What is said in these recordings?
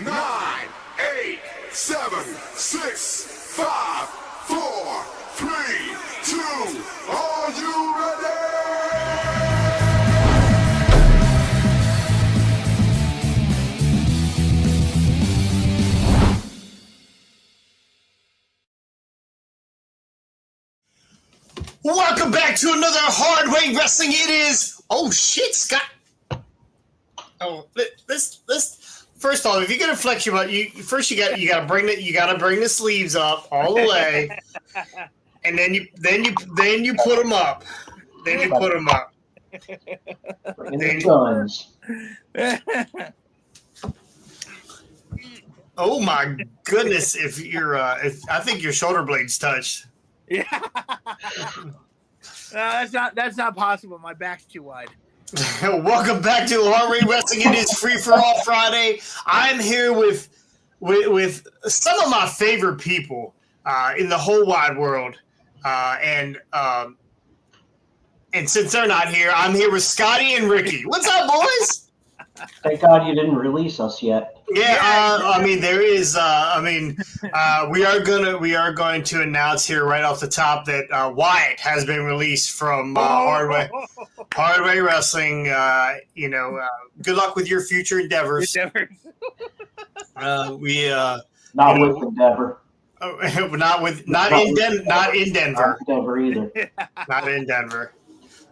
9, 8, 7, 6, 5, 4, 3, 2. Are you ready? Welcome back to another Hard Way Wrestling. It is. Oh shit, Scott. Oh, let's. First off, if you're gonna flex your butt, you gotta bring the sleeves up all the way, and then you put them up. Then you put them up. Bring the guns. Oh my goodness! If I think your shoulder blades touched. Yeah. No, that's not possible. My back's too wide. Welcome back to Hard Way Wrestling. It is Free for All Friday. I'm here with some of my favorite people in the whole wide world, and since they're not here, I'm here with Scotty and Ricky. What's up, boys? Thank God you didn't release us yet. Yeah, I mean there is. We are going to announce here right off the top that Wyatt has been released from Hard Way Wrestling. Good luck with your future endeavors. Not with Endeavor. Not in Denver. Not Denver either. Not in Denver.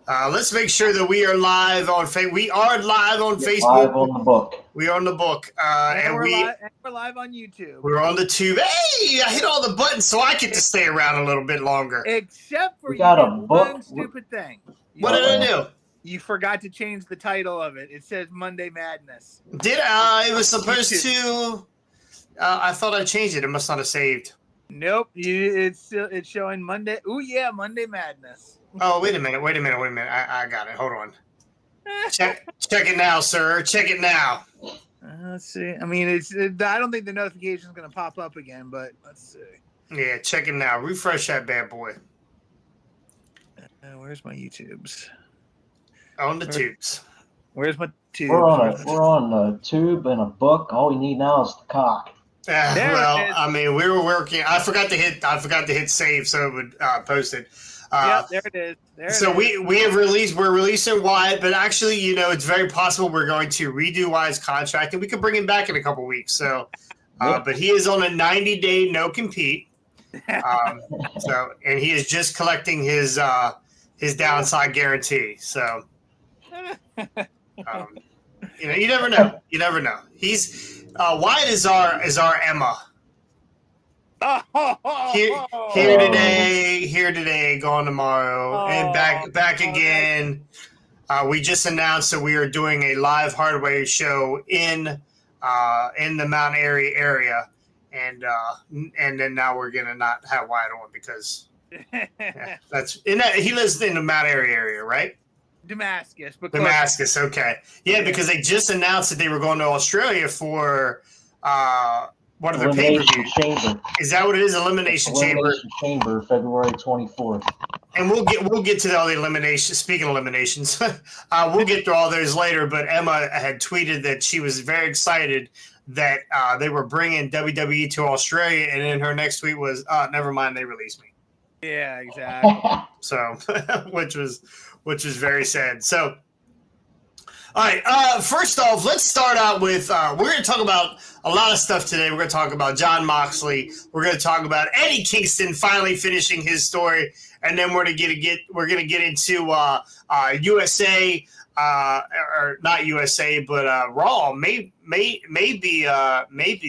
Let's make sure that we are live on Facebook. We are live on Facebook. Live on the book. We are on the book. And we're live on YouTube. We're on the tube. Hey, I hit all the buttons so I get to stay around a little bit longer. Except for We got you a did book. one stupid thing. What did I do? You forgot to change the title of it. It says Monday Madness. Did I? It was supposed to. I thought I changed it. It must not have saved. Nope. It's showing Monday. Oh yeah, Monday Madness. Oh, wait a minute. I got it. Hold on. Check it now, sir. Check it now. Let's see. I mean, I don't think the notification is going to pop up again, but let's see. Yeah, check it now. Refresh that bad boy. Where's my YouTubes? On the tubes. Where's my tubes? We're on a tube and a book. All we need now is the cock. I mean, we were working. I forgot to hit save so it would post it. Yeah, there it is. We're releasing Wyatt, but actually, it's very possible we're going to redo Wyatt's contract and we could bring him back in a couple weeks. So, but he is on a 90-day no compete. And he is just collecting his downside guarantee. So, you never know. You never know. He's Wyatt is our Emma. Here today, gone tomorrow, and back again. We just announced that we are doing a live Hardway show in the Mount Airy area, and then now we're gonna not have Wyatt on because he lives in the Mount Airy area, right? Damascus. Damascus, okay, yeah, because they just announced that they were going to Australia for. What are their pay-per-views? Chamber. Is that what it is? Elimination Chamber, February 24th. And we'll get to all the eliminations. Speaking of eliminations, we'll get to all those later. But Emma had tweeted that she was very excited that they were bringing WWE to Australia, and then her next tweet was, "Never mind, they released me." Yeah, exactly. So, which was very sad. So. All right, first off, let's start out with we're going to talk about a lot of stuff today. We're going to talk about Jon Moxley. We're going to talk about Eddie Kingston finally finishing his story, and then we're going to get into USA or not USA, but Raw. Maybe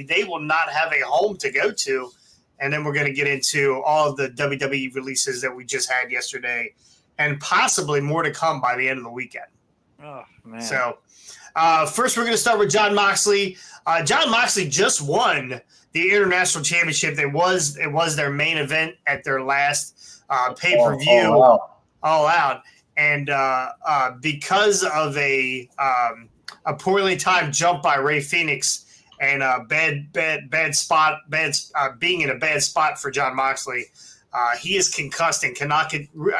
they will not have a home to go to, and then we're going to get into all of the WWE releases that we just had yesterday, and possibly more to come by the end of the weekend. Oh, man. So, first we're going to start with Jon Moxley. Jon Moxley just won the International Championship. It was their main event at their last pay-per-view, All Out. And because of a poorly timed jump by Rey Fenix and a bad spot, being in a bad spot for Jon Moxley, he is concussed and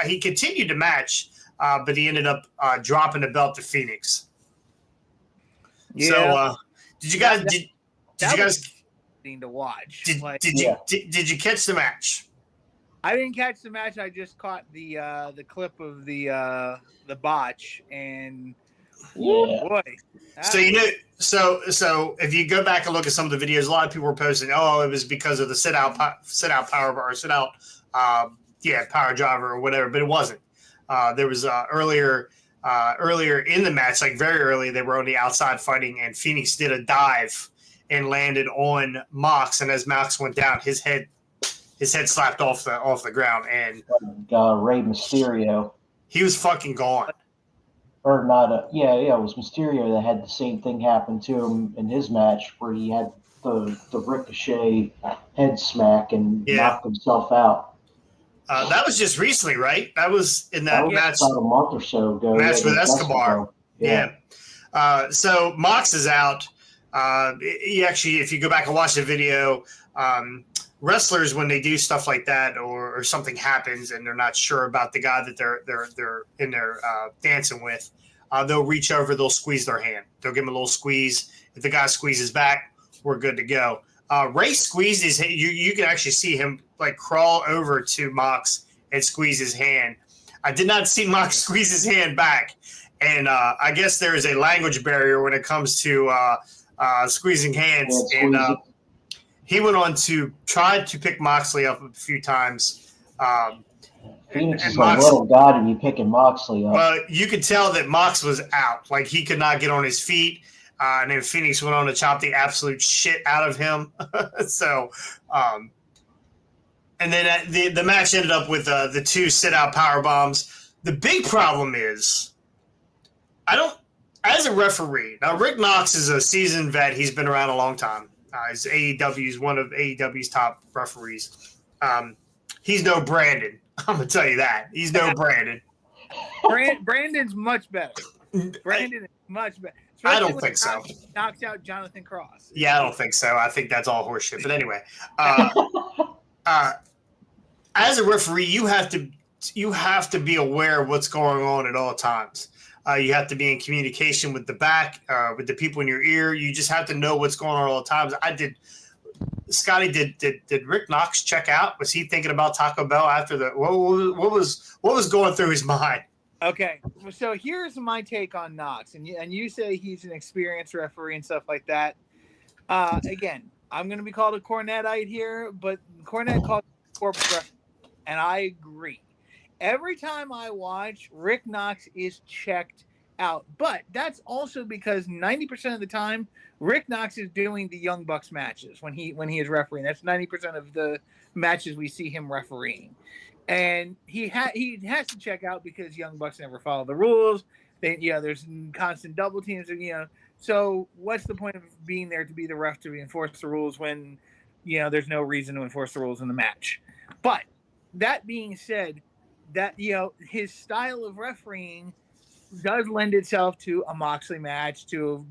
he continued to match. But he ended up dropping the belt to Phoenix. Yeah. So, did you guys Did you guys to watch. did you catch the match? I didn't catch the match. I just caught the clip of the botch, and boy. So so if you go back and look at some of the videos, a lot of people were posting, "Oh, it was because of the sit out power bar, power driver or whatever," but it wasn't. There was earlier in the match, like very early, they were on the outside fighting, and Phoenix did a dive and landed on Mox, and as Mox went down, his head slapped off the ground, and Rey Mysterio. He was fucking gone. Or not? It was Mysterio that had the same thing happen to him in his match, where he had the Ricochet head smack and knocked himself out. That was just recently, right? That was in that match about a month or so ago. Match with Escobar. Yeah. So Mox is out. If you go back and watch the video, wrestlers, when they do stuff like that or something happens and they're not sure about the guy that they're in there dancing with, they'll reach over, they'll squeeze their hand. They'll give him a little squeeze. If the guy squeezes back, we're good to go. Ray squeezed his hand. You can actually see him like crawl over to Mox and squeeze his hand. I did not see Mox squeeze his hand back. And I guess there is a language barrier when it comes to squeezing hands. And he went on to try to pick Moxley up a few times. Phoenix is a little guy to be picking Moxley up. You could tell that Mox was out. Like, he could not get on his feet. And then Phoenix went on to chop the absolute shit out of him. And then the match ended up with the 2 sit-out power bombs. The big problem is, as a referee, now Rick Knox is a seasoned vet. He's been around a long time. He's one of AEW's top referees. He's no Brandon. I'm going to tell you that. He's no Brandon. Brandon's much better. Brandon is much better. I don't think so. Knocks out Jonathan Cross. Yeah, I don't think so. I think that's all horseshit. But anyway, as a referee, you have to be aware of what's going on at all times. You have to be in communication with the back, with the people in your ear. You just have to know what's going on at all times. Scotty, did Rick Knox check out? Was he thinking about Taco Bell after the what was going through his mind? Okay, so here's my take on Knox, and you say he's an experienced referee and stuff like that. Again, I'm going to be called a Cornetteite here, but Cornette called it corporate wrestling, and I agree. Every time I watch, Rick Knox is checked out, but that's also because 90% of the time, Rick Knox is doing the Young Bucks matches when he is refereeing. That's 90% of the matches we see him refereeing. And he has to check out because Young Bucks never follow the rules. There's constant double teams. So what's the point of being there to be the ref to enforce the rules when there's no reason to enforce the rules in the match? But that being said, that his style of refereeing does lend itself to a Moxley match, to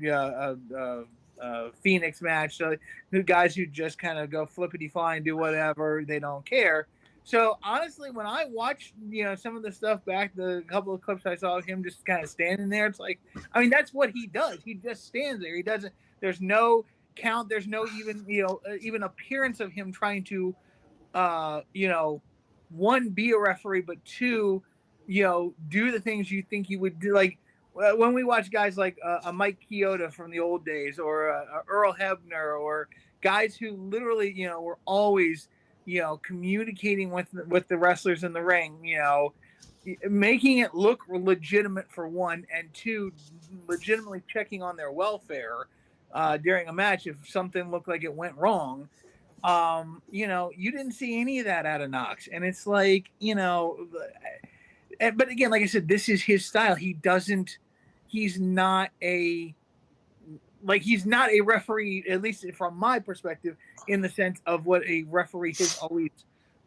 a Phoenix match. So guys who just kind of go flippity fly and do whatever, they don't care. So honestly, when I watched, some of the stuff back, the couple of clips I saw of him just kind of standing there, it's like, I mean, that's what he does. He just stands there. He doesn't. There's no count. There's no even appearance of him trying to, one, be a referee, but two, do the things you think you would do. Like when we watch guys like a Mike Chioda from the old days, or a Earl Hebner, or guys who literally, were always, communicating with the wrestlers in the ring, making it look legitimate for one, and two, legitimately checking on their welfare during a match if something looked like it went wrong. You didn't see any of that out of Knox, and it's like, but again, like I said, this is his style. He's not a referee, at least from my perspective, in the sense of what a referee has always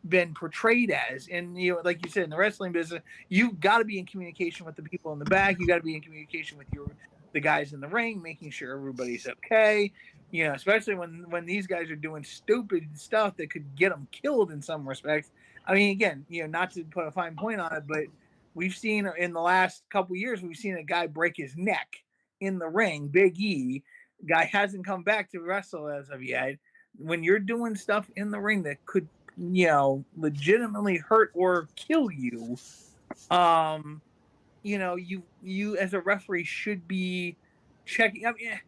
been portrayed as. And, like you said, in the wrestling business, you've got to be in communication with the people in the back. You got to be in communication with the guys in the ring, making sure everybody's okay. Especially when these guys are doing stupid stuff that could get them killed in some respects. I mean, again, not to put a fine point on it, but we've seen in the last couple of years, we've seen a guy break his neck in the ring, Big E, Guy hasn't come back to wrestle as of yet. When you're doing stuff in the ring that could, legitimately hurt or kill you, you as a referee should be checking. I mean,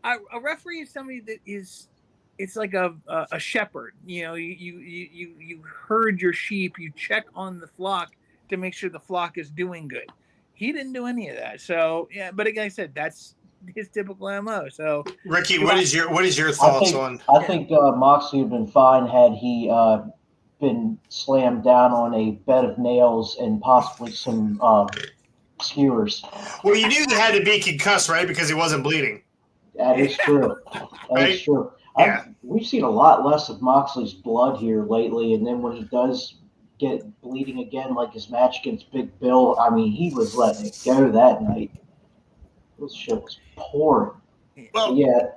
a referee is somebody that is, it's like a shepherd. You herd your sheep. You check on the flock to make sure the flock is doing good. He didn't do any of that. So yeah, but like I said, that's his typical MO. So Ricky, what is your thoughts on? I think Moxley would have been fine had he been slammed down on a bed of nails and possibly some skewers. Well, you knew he had to be concussed, right? Because he wasn't bleeding. That is true. That is true. Yeah. We've seen a lot less of Moxley's blood here lately, and then when he does get bleeding again, like his match against Big Bill, I mean, he was letting it go that night. This shit was pouring. Well, yeah,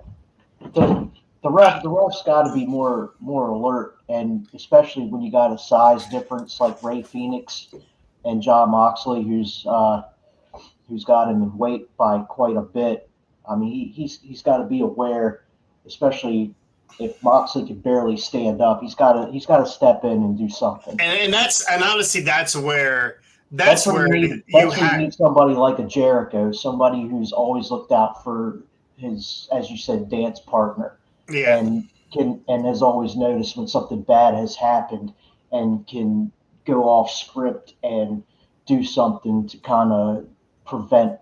the ref's got to be more alert, and especially when you got a size difference like Ray Phoenix and John Moxley, who's got him in weight by quite a bit. I mean, he's got to be aware, especially if Moxley can barely stand up. He's got to step in and do something. And honestly, that's where you need somebody like a Jericho, somebody who's always looked out for his, as you said, dance partner. Yeah. And has always noticed when something bad has happened and can go off script and do something to kind of prevent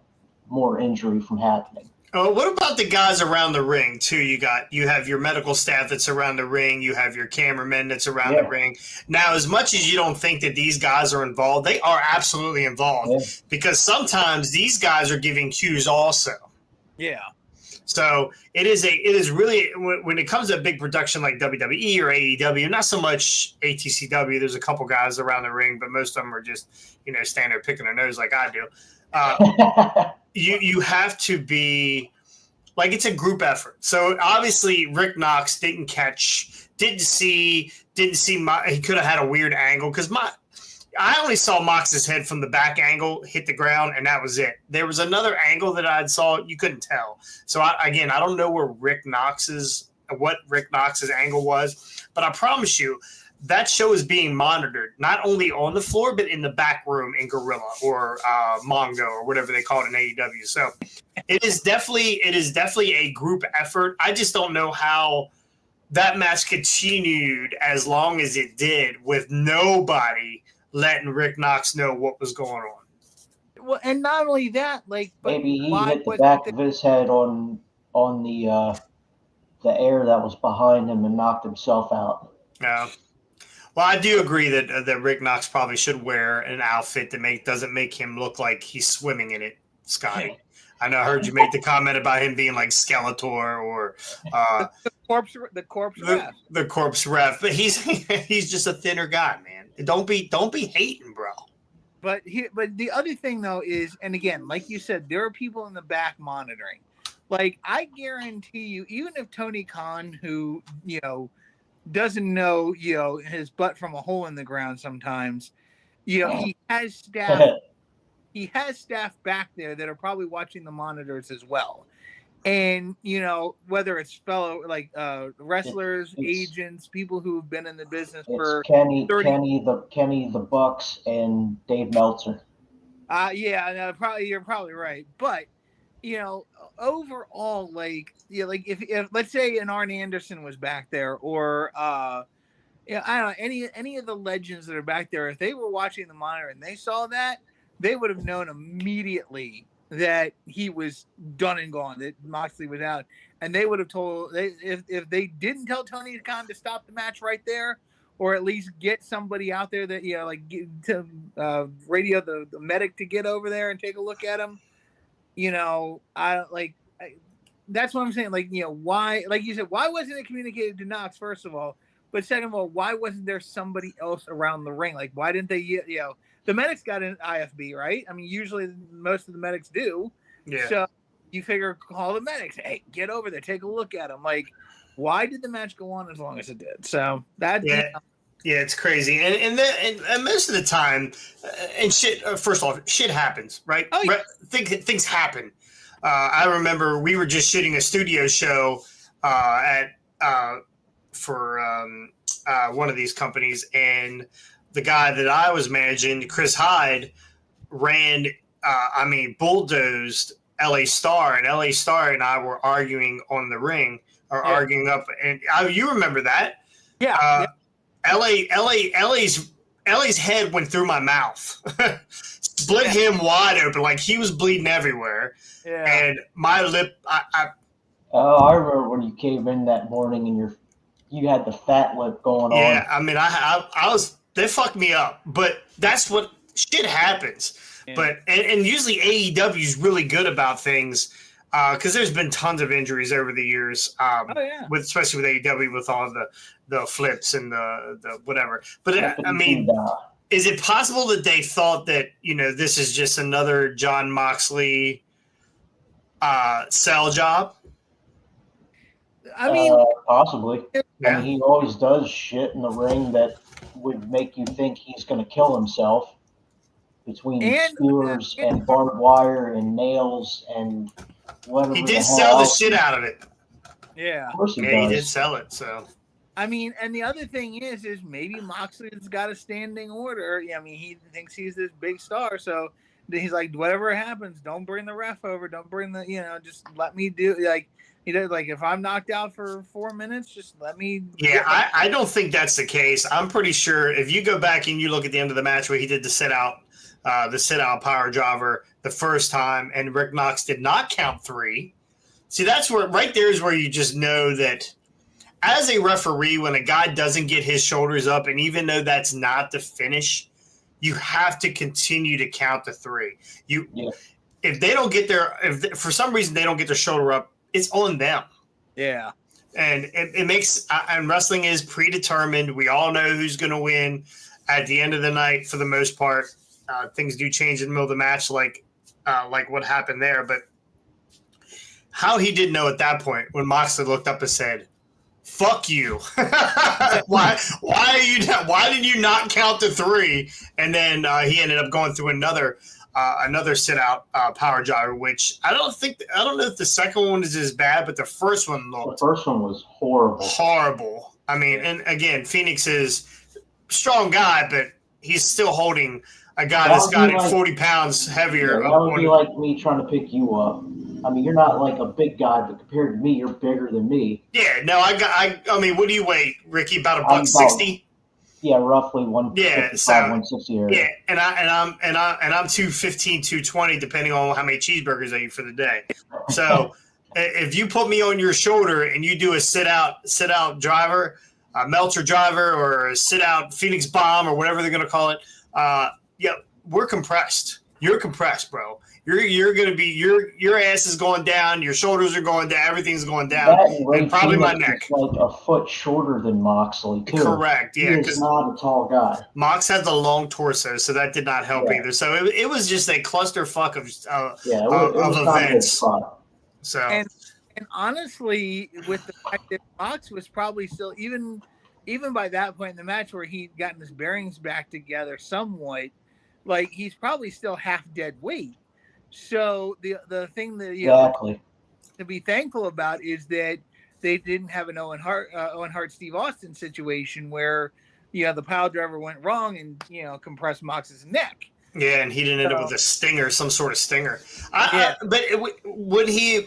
more injury from happening. Oh, what about the guys around the ring too? You have your medical staff that's around the ring. You have your cameraman that's around the ring. Now, as much as you don't think that these guys are involved, they are absolutely involved because sometimes these guys are giving cues also. Yeah. So it is really, when it comes to a big production like WWE or AEW, not so much ATCW. There's a couple guys around the ring, but most of them are just standing there picking their nose like I do. You have to be like, it's a group effort. So obviously Rick Knox didn't see he could have had a weird angle because I only saw Mox's head from the back angle hit the ground, and that was it. There was another angle that I saw you couldn't tell. So I don't know what Rick Knox's angle was, but I promise you that show is being monitored not only on the floor but in the back room in Gorilla or Mongo or whatever they call it in AEW. So it is definitely a group effort. I just don't know how that match continued as long as it did with nobody letting Rick Knox know what was going on. Well, and not only that, but maybe he hit the back of his head on the air that was behind him and knocked himself out. Yeah. Well, I do agree that Rick Knox probably should wear an outfit that doesn't make him look like he's swimming in it, Scotty. I know I heard you make the comment about him being like Skeletor or the corpse ref. The corpse ref, but he's just a thinner guy, man. Don't be hating, bro. But the other thing though is, and again, like you said, there are people in the back monitoring. Like, I guarantee you, even if Tony Khan, who doesn't know his butt from a hole in the ground sometimes, he has staff. He has staff back there that are probably watching the monitors as well. And, whether it's fellow wrestlers, agents, people who've been in the business for Kenny the Bucks and Dave Meltzer. You're probably right. But, overall, if let's say an Arn Anderson was back there, or I don't know, any of the legends that are back there, if they were watching the monitor and they saw that, they would have known immediately that he was done and gone, that Moxley was out. And they would have if they didn't tell Tony Khan to stop the match right there, or at least get somebody out there that, radio the medic to get over there and take a look at him. That's what I'm saying. Why, like you said, why wasn't it communicated to Knox, first of all? But second of all, why wasn't there somebody else around the ring? Like, why didn't they, the medics got an IFB, right? I mean, usually most of the medics do. Yeah. So you figure, call the medics. Hey, get over there, take a look at them. Like, why did the match go on as long as it did? So that. Yeah. Yeah, it's crazy, and most of the time, and shit. First off, shit happens, right? Oh, yeah. Things happen. I remember we were just shooting a studio show for one of these companies, and the guy that I was managing, Chris Hyde, bulldozed LA Star, and LA Star and I were arguing on the ring, or arguing up, and you remember that? Yeah. LA's head went through my mouth, split him wide open, like he was bleeding everywhere. Yeah. And my lip, I remember when you came in that morning and you had the fat lip going on. Yeah, I mean, I was, they fucked me up, but that's what shit happens. Yeah. But and usually AEW is really good about things because there's been tons of injuries over the years. Especially with AEW with all the flips and the whatever. But I mean, is it possible that they thought that this is just another Jon Moxley sell job? I mean, possibly. Yeah. I mean, he always does shit in the ring that would make you think he's going to kill himself, between skewers and barbed wire and nails and whatever. He did sell the shit out of it. Yeah. Of course he did sell it. So, I mean, and the other thing is maybe Moxley's got a standing order. I mean, he thinks he's this big star, so he's like, whatever happens, don't bring the ref over, don't bring the, just let me do like. Like if I'm knocked out for 4 minutes, just let me. Yeah, I don't think that's the case. I'm pretty sure if you go back and you look at the end of the match where he did the sit out power driver the first time, and Rick Knox did not count 3. See, that's where right there is where you just know that as a referee, when a guy doesn't get his shoulders up, and even though that's not the finish, you have to continue to count to 3. If they don't get if for some reason they don't get their shoulder up, it's on them. Yeah. And it makes, and wrestling is predetermined. We all know who's going to win at the end of the night for the most part. Things do change in the middle of the match, like what happened there. But how he didn't know at that point when Moxley looked up and said, "Fuck you." Why did you not count to 3? And then he ended up going through another sit out power driver, which I don't know if the second one is as bad, but the first one looked. The first one was horrible. Horrible. I mean, and again, Phoenix is a strong guy, but he's still holding a guy that's got 40 pounds heavier. Yeah, that would be like me trying to pick you up. I mean, you're not like a big guy, but compared to me, you're bigger than me. Yeah, no, I mean, what do you weigh, Ricky? About $160? Yeah, roughly 160 area. Yeah, and I'm 215, 220, depending on how many cheeseburgers I eat for the day. So if you put me on your shoulder and you do a sit out driver, a Meltzer driver, or a sit out Phoenix bomb, or whatever they're gonna call it, we're compressed. You're compressed, bro. You're gonna be your ass is going down, your shoulders are going down, everything's going down, and probably my neck. Like a foot shorter than Moxley too. Correct, yeah. He's not a tall guy. Mox had the long torso, so that did not help either. So it was just a clusterfuck of events. So and honestly, with the fact that Mox was probably still even by that point in the match where he'd gotten his bearings back together somewhat, like he's probably still half dead weight. So the thing that exactly to be thankful about is that they didn't have an Owen Hart Steve Austin situation where the pile driver went wrong and compressed Mox's neck. Yeah, and he didn't end up with a stinger, some sort of stinger. But would he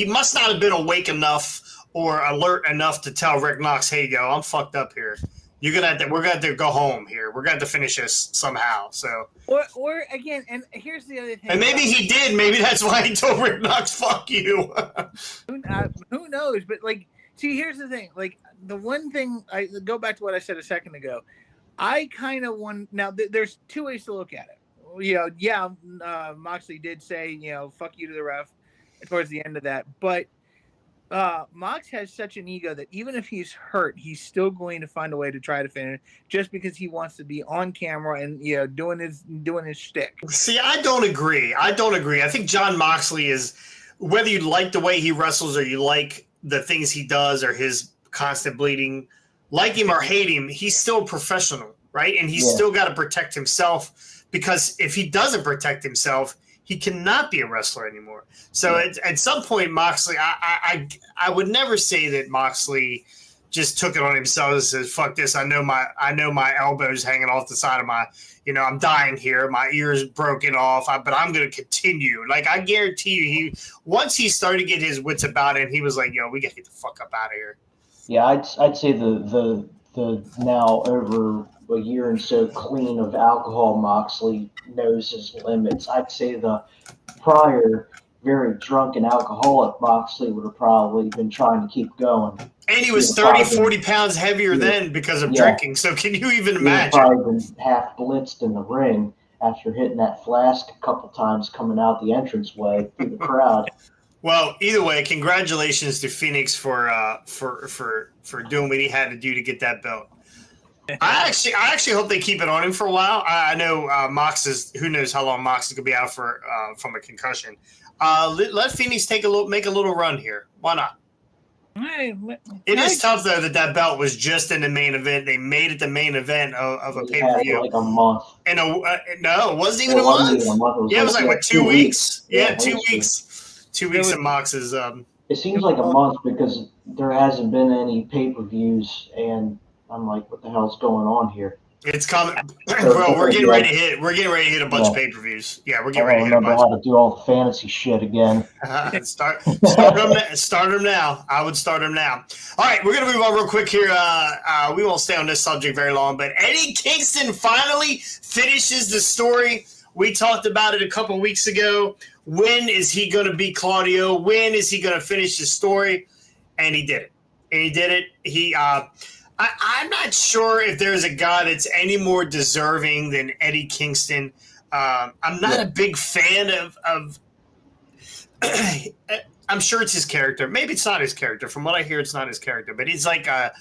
must not have been awake enough or alert enough to tell Rick Knox, "Hey, yo, I'm fucked up here. We're gonna have to go home here. We're gonna have to finish this somehow." So, or again, and here's the other thing. And maybe he did. Maybe that's why he told Rick Knox, "Fuck you." Who knows? But see, here's the thing. The one thing I go back to what I said a second ago. I kind of want now. There's 2 ways to look at it. Moxley did say, "Fuck you" to the ref towards the end of that, but Mox has such an ego that even if he's hurt, he's still going to find a way to try to finish, just because he wants to be on camera and doing his shtick. See, I don't agree. I think Jon Moxley is, whether you like the way he wrestles or you like the things he does or his constant bleeding, like him or hate him, he's still a professional, right? And he's still got to protect himself, because if he doesn't protect himself, he cannot be a wrestler anymore. So at some point, Moxley, I would never say that Moxley just took it on himself and says, "Fuck this! I know my elbow's hanging off the side of my, I'm dying here. My ear's broken off, but I'm going to continue." Like, I guarantee you, once he started to get his wits about him, he was like, "Yo, we got to get the fuck up out of here." Yeah, I'd say the now over a year and so clean of alcohol, Moxley knows his limits. I'd say the prior very drunk and alcoholic Moxley would have probably been trying to keep going. And he was 30, 40 pounds heavier then because of drinking. So can you even imagine? He would probably been half blitzed in the ring after hitting that flask a couple times coming out the entranceway through the crowd. Well, either way, congratulations to Phoenix for doing what he had to do to get that belt. I actually hope they keep it on him for a while. I know Mox is, who knows how long Mox is gonna be out for from a concussion. Let Phoenix make a little run here. Why not? It is tough though that belt was just in the main event. They made it the main event of a pay-per-view. Like a month. And no, it wasn't even a month. Yeah, it was like 2 weeks. Yeah, 2 weeks. 2 weeks of Mox's. It seems like a month because there hasn't been any pay-per-views, and I'm like, what the hell's going on here? It's coming, bro. We're getting ready to hit. We're getting ready to hit a bunch of pay-per-views. Yeah, we're getting ready to hit a bunch. How to do all the fantasy shit again. Start them now. I would start them now. All right, we're gonna move on real quick here. We won't stay on this subject very long, but Eddie Kingston finally finishes the story. We talked about it a couple weeks ago. When is he going to beat Claudio? When is he going to finish his story? And he did it. I'm not sure if there's a guy that's any more deserving than Eddie Kingston. I'm not a big fan of I'm sure it's his character. Maybe it's not his character. From what I hear, it's not his character. But he's like a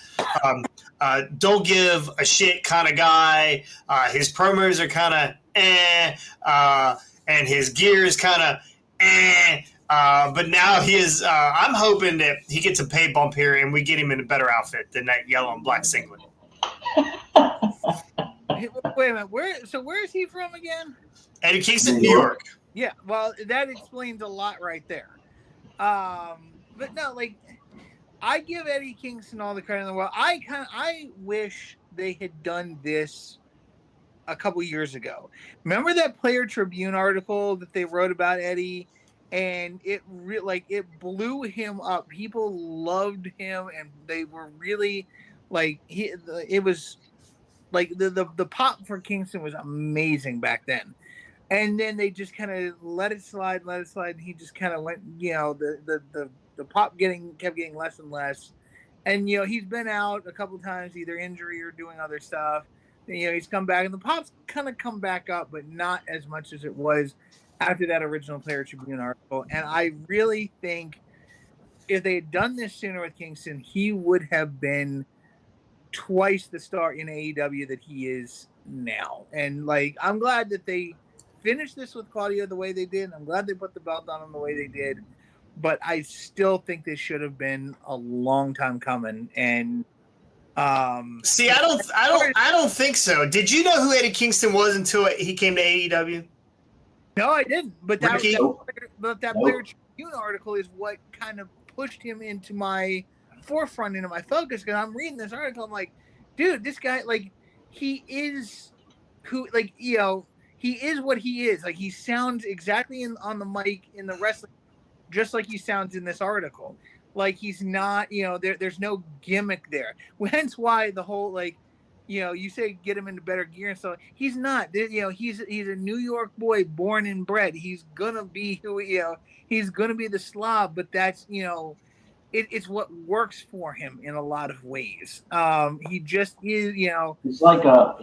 don't give a shit kind of guy. His promos are kind of and his gear is kind of but now he is. I'm hoping that he gets a pay bump here and we get him in a better outfit than that yellow and black singlet. Wait a minute. Where is he from again? Eddie Kingston, New York. Yeah, well, that explains a lot right there. But no, like, I give Eddie Kingston all the credit in the world. I wish they had done this a couple years ago. Remember that Player Tribune article that they wrote about Eddie, and it blew him up. People loved him, and they were really like it was like the pop for Kingston was amazing back then. And then they just kind of let it slide, and he just kind of went, the pop kept getting less and less. And he's been out a couple times, either injury or doing other stuff. He's come back, and the pop's kind of come back up, but not as much as it was after that original Player Tribune article. And I really think if they had done this sooner with Kingston, he would have been twice the star in AEW that he is now. And like, I'm glad that they finished this with Claudio the way they did. I'm glad they put the belt on him the way they did, but I still think this should have been a long time coming. And see, I don't think so. Did you know who Eddie Kingston was until he came to AEW? No, I didn't. But that Player Tribune article is what kind of pushed him into my forefront, into my focus. Because I'm reading this article, I'm like, dude, this guy, like, he is who, like, he is what he is. Like, he sounds exactly on the mic in the wrestling, just like he sounds in this article. Like, he's not, there's no gimmick there. Hence why the whole, like, you say get him into better gear and stuff. He's not. He's a New York boy, born and bred. He's gonna be who he's gonna be the slob. But that's it's what works for him in a lot of ways. He just is. He's like a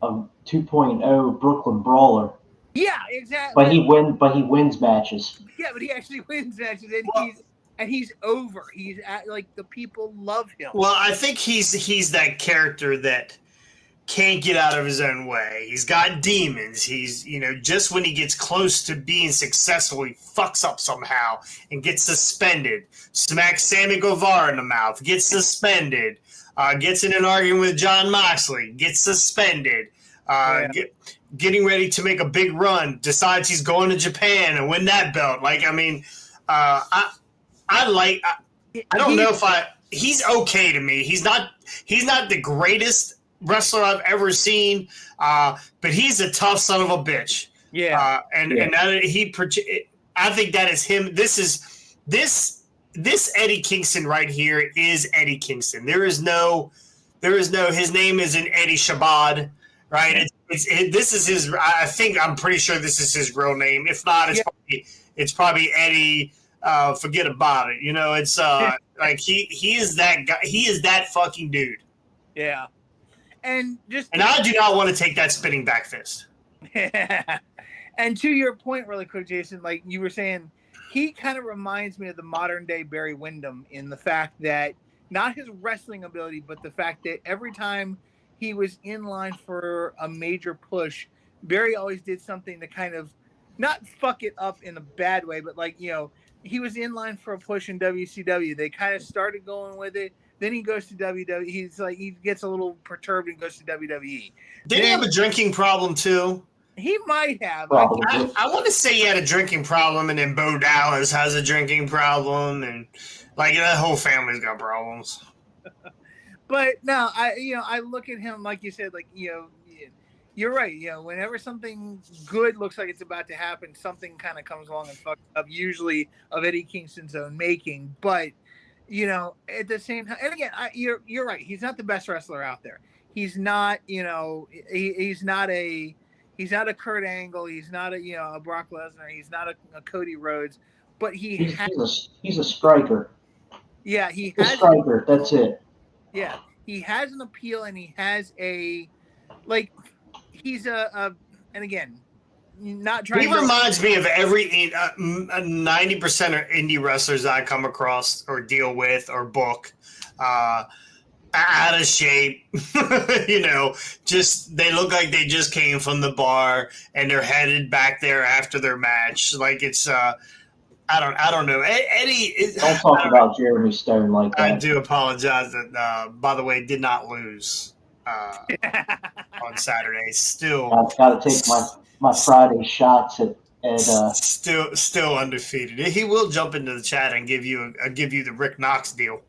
2.0 Brooklyn Brawler. Yeah, exactly. But he wins matches. Yeah, but he actually wins matches, and he's over. He's like, the people love him. Well, I think he's that character that can't get out of his own way. He's got demons. He's just when he gets close to being successful, he fucks up somehow and gets suspended. Smacks Sammy Guevara in the mouth, gets suspended. Gets in an argument with John Moxley, gets suspended. getting ready to make a big run, decides he's going to Japan and win that belt. Like, I mean, I don't know if he's okay to me. He's not the greatest wrestler I've ever seen, but he's a tough son of a bitch. Yeah. And that I think that is him. This Eddie Kingston right here is Eddie Kingston. There is no, his name isn't Eddie Shabbat, right? This is his, I'm pretty sure this is his real name. If not, it's probably Eddie, forget about it. You know, it's like he is that guy. He is that fucking dude. Yeah. And I do not want to take that spinning back fist. And to your point really quick, Jason, like you were saying, he kind of reminds me of the modern day Barry Windham in the fact that not his wrestling ability, but the fact that every time he was in line for a major push, Barry always did something to kind of not fuck it up in a bad way, but like, you know, he was in line for a push in WCW. They kind of started going with it. Then he goes to WWE. He's like, he gets a little perturbed and goes to WWE. Did he have a drinking problem too? He might have. I want to say he had a drinking problem, and then Bo Dallas has a drinking problem, and like that whole family's got problems. But no, I look at him like you said, like, you know, you're right. You know, whenever something good looks like it's about to happen, something kind of comes along and fucks up, usually of Eddie Kingston's own making. But, you know, at the same time, and again, you're right. He's not the best wrestler out there. He's not, you know, he's not a Kurt Angle. He's not a Brock Lesnar. He's not a Cody Rhodes. But he's a striker. Yeah, he has a striker. That's it. Yeah, he has an appeal, and he has like. He's and again, not trying. He reminds me of every 90% of indie wrestlers I come across or deal with or book, out of shape. You know, just they look like they just came from the bar and they're headed back there after their match. Like it's I don't know. Eddie. Don't talk about Jeremy Stone like that. I do apologize. That by the way, did not lose. On Saturday, still I've got to take my Friday shots at still undefeated. He will jump into the chat and give you the Rick Knox deal.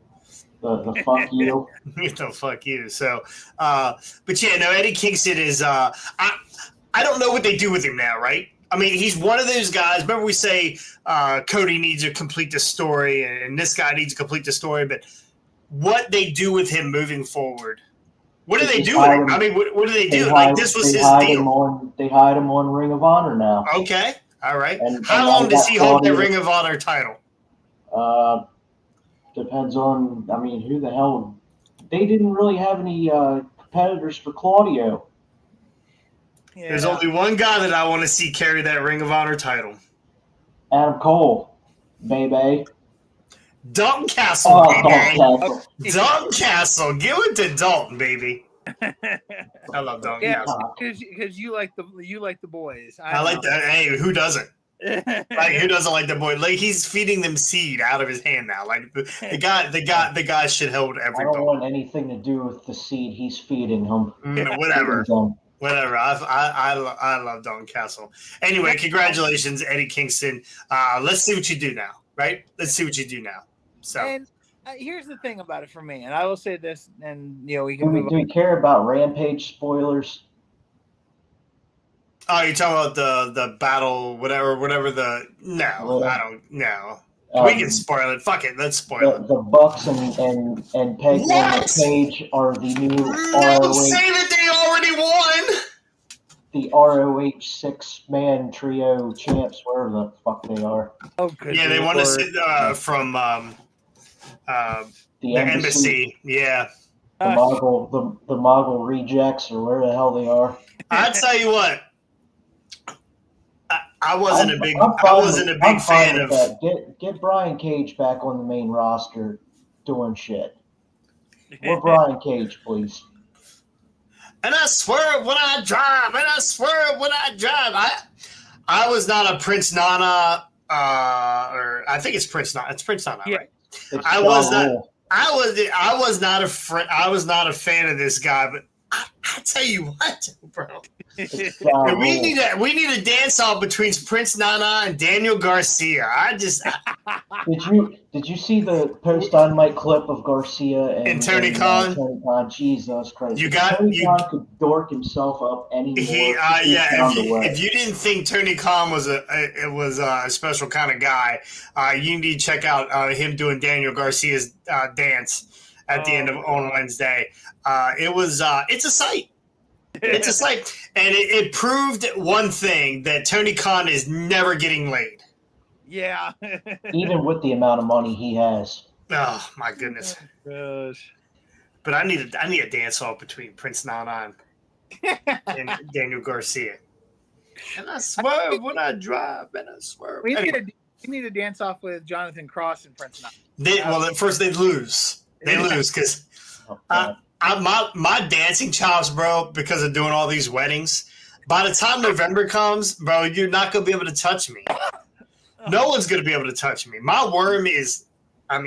The fuck you. The fuck you. So, but yeah, no, Eddie Kingston is. I don't know what they do with him now, right? I mean, he's one of those guys. Remember, we say Cody needs to complete the story, and this guy needs to complete the story. But what they do with him moving forward? What do they do with him? I mean, what do they do? Like, this was his deal. They hired him on Ring of Honor now. Okay. All right. How long does he hold the Ring of Honor title? Depends on, I mean, who the hell. They didn't really have any competitors for Claudio. Yeah. There's only one guy that I want to see carry that Ring of Honor title. Adam Cole, baby. Dalton Castle, baby. Dalton Castle. Give it to Dalton, baby. I love Dalton Castle. Because you like the boys. I like that. Hey, who doesn't? Like, who doesn't like the boy? Like, he's feeding them seed out of his hand now. Like the guy should hold every. I don't want anything to do with the seed he's feeding him. Whatever. Whatever. I love Dalton Castle. Anyway, congratulations, Eddie Kingston. Let's see what you do now, right? Let's see what you do now. So. And here's the thing about it for me, and I will say this, and you know, we can. Do we care about Rampage spoilers? Oh, you're talking about the battle, whatever the. No, I don't. No. We can spoil it. Fuck it. Let's spoil it. The Bucks and Peg and Page are the new ROH. Say that they already won. The ROH 6-man trio champs, wherever the fuck they are. Oh, good. Yeah, they want to sit from the embassy. Yeah. The Mogul rejects, or where the hell they are. I'll tell you what. I wasn't a big fan of that. Get Brian Cage back on the main roster doing shit. More Brian Cage, please. And I swear when I drive, I was not a Prince Nana, or I think it's Prince Nana. It's Prince Nana, right? I was not a fan of this guy, but I tell you what, bro. And we need a dance off between Prince Nana and Daniel Garcia. Did you see the post Dynamite clip of Garcia and Tony Khan? Tony Khan, Jesus Christ! Tony Khan could dork himself up anymore. If you didn't think Tony Khan was a special kind of guy, you need to check out him doing Daniel Garcia's dance at the end of on Wednesday. It's a sight. It's a sight, and it proved one thing, that Tony Khan is never getting laid. Yeah. Even with the amount of money he has. Oh my goodness. Oh, gosh. But I need a dance off between Prince Nana and Daniel Garcia. And I swerve when I drive, and I swerve. We need a dance off with Jonathan Cross and Prince Nana. At first they'd lose. They lose because my dancing chops, bro, because of doing all these weddings. By the time November comes, bro, you're not gonna be able to touch me. No one's gonna be able to touch me. My worm is, I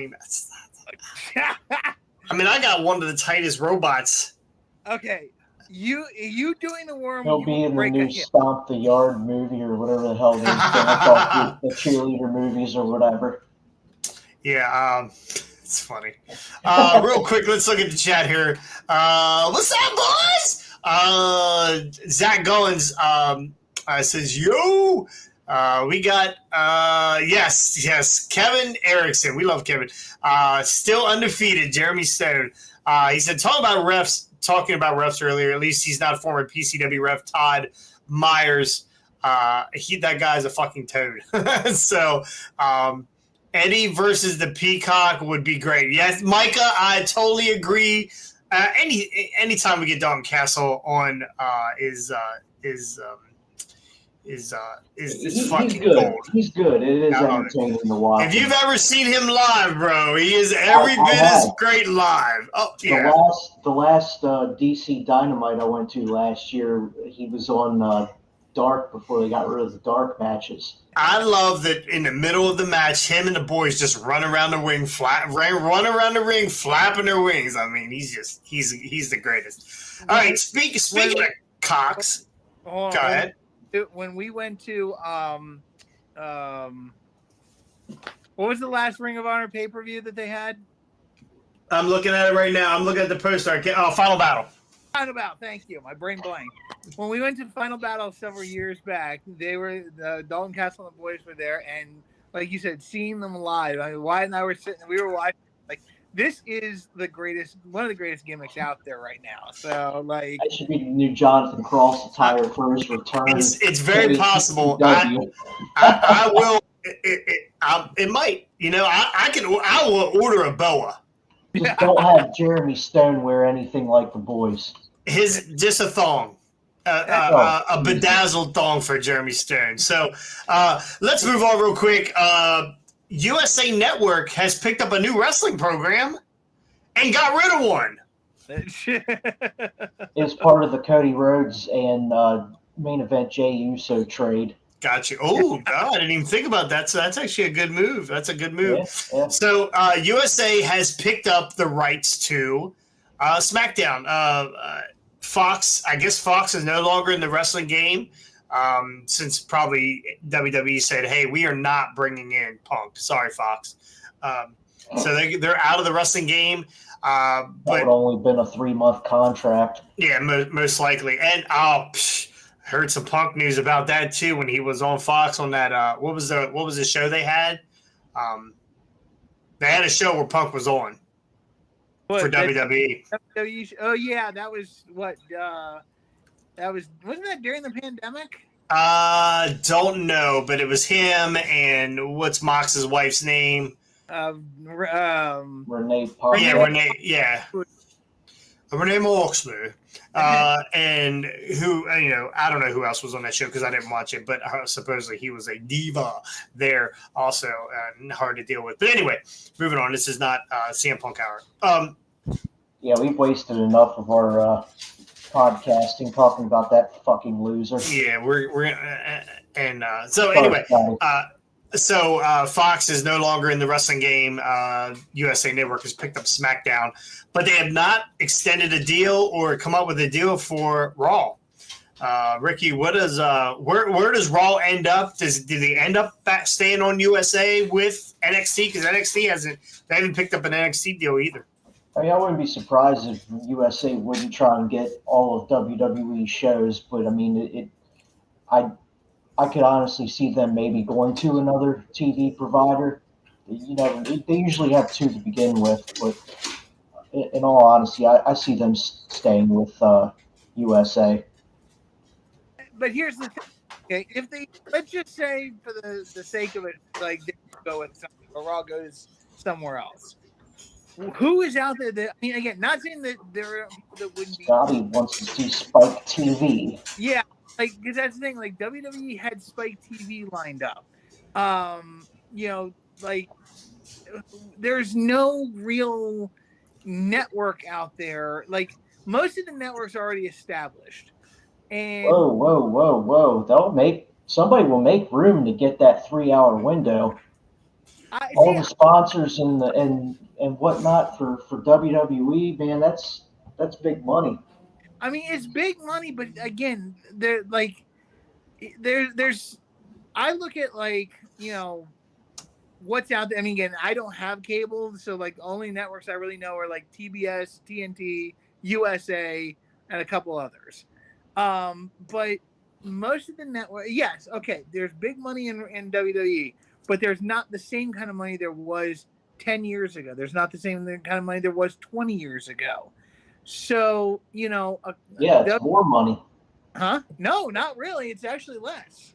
got one of the tightest robots. Okay, you doing the worm? He'll be in the new Stomp the Yard movie or whatever the hell the cheerleader movies or whatever. Yeah, it's funny. Real quick, let's look at the chat here. What's up, boys? Zach Goins says, yo. We got yes, Kevin Erickson. We love Kevin. Still undefeated, Jeremy Stone. He said talking about refs earlier. At least he's not a former PCW ref. Todd Myers. That guy's a fucking toad. So Eddie versus the Peacock would be great. Yes, Micah, I totally agree. Anytime we get Dalton Castle on is fucking good. gold. He's good. It is entertaining to watch. If you've ever seen him live, bro, he is every bit as great live. Oh yeah. The last DC Dynamite I went to last year, he was on Dark before they got rid of the Dark matches. I love that in the middle of the match, him and the boys just run around the ring, run around the ring, flapping their wings. I mean, he's the greatest. All right, speaking of cocks, go ahead. When we went to what was the last Ring of Honor pay-per-view that they had? I'm looking at it right now. I'm looking at the poster. Final Battle. Final Battle. Thank you. My brain blanked. When we went to Final Battle several years back, they were Dalton Castle and the boys were there, and like you said, seeing them live. Wyatt and I were sitting. We were watching. Like, this is one of the greatest gimmicks out there right now. So, like, that should be the new Jonathan Cross attire for his return. It's very possible. I will. It might. I will order a boa. Just don't have Jeremy Stone wear anything like the boys. Just a thong. A bedazzled thong for Jeremy Stone. So let's move on real quick. USA Network has picked up a new wrestling program and got rid of one. It's part of the Cody Rhodes and main event Jey Uso trade. Gotcha. Oh, God, I didn't even think about that. So that's actually a good move. That's a good move. Yeah. So USA has picked up the rights to Smackdown. Fox, I guess Fox is no longer in the wrestling game since probably WWE said, hey, we are not bringing in Punk. Sorry, Fox. So they're out of the wrestling game. That would only been a 3-month contract. Yeah, most likely. And heard some Punk news about that too when he was on Fox on that. What was the show they had? They had a show where Punk was on for WWE. Oh yeah, that was what. Wasn't that during the pandemic? Don't know, but it was him and what's Mox's wife's name? Renee Parker. Yeah, Renee. Yeah, Renee Moxley. And who, I don't know who else was on that show because I didn't watch it, but supposedly he was a diva there also, hard to deal with. But anyway, moving on. This is not CM Punk hour. Yeah, we've wasted enough of our podcasting talking about that fucking loser. Yeah, so anyway, so Fox is no longer in the wrestling game. USA Network has picked up Smackdown, but they have not extended a deal or come up with a deal for Raw. Ricky, what does where does Raw end up? Do they end up staying on USA with NXT? Because they haven't picked up an NXT deal either. I mean, I wouldn't be surprised if USA wouldn't try and get all of WWE shows, but I mean, I could honestly see them maybe going to another TV provider. You know, they usually have two to begin with, but in all honesty, I see them staying with USA. But here's the thing. Okay, if they let's just say for the sake of it, like they go with something, or Raw goes somewhere else. Who is out there that I mean, again, not saying that there are people that wouldn't be. Scotty wants to see Spike TV. Yeah, like because that's the thing. Like WWE had Spike TV lined up. You know, like there's no real network out there. Like most of the networks are already established. And whoa! Somebody will make room to get that 3-hour window. All the sponsors and whatnot for WWE, man, that's big money. I mean, it's big money, but again, there's. I look at like what's out there. I mean, again, I don't have cable, so like the only networks I really know are like TBS, TNT, USA, and a couple others. But most of the network, yes, okay, there's big money in WWE, but there's not the same kind of money there was 10 years ago. There's not the same kind of money there was 20 years ago. So, it's more money. Huh? No, not really. It's actually less.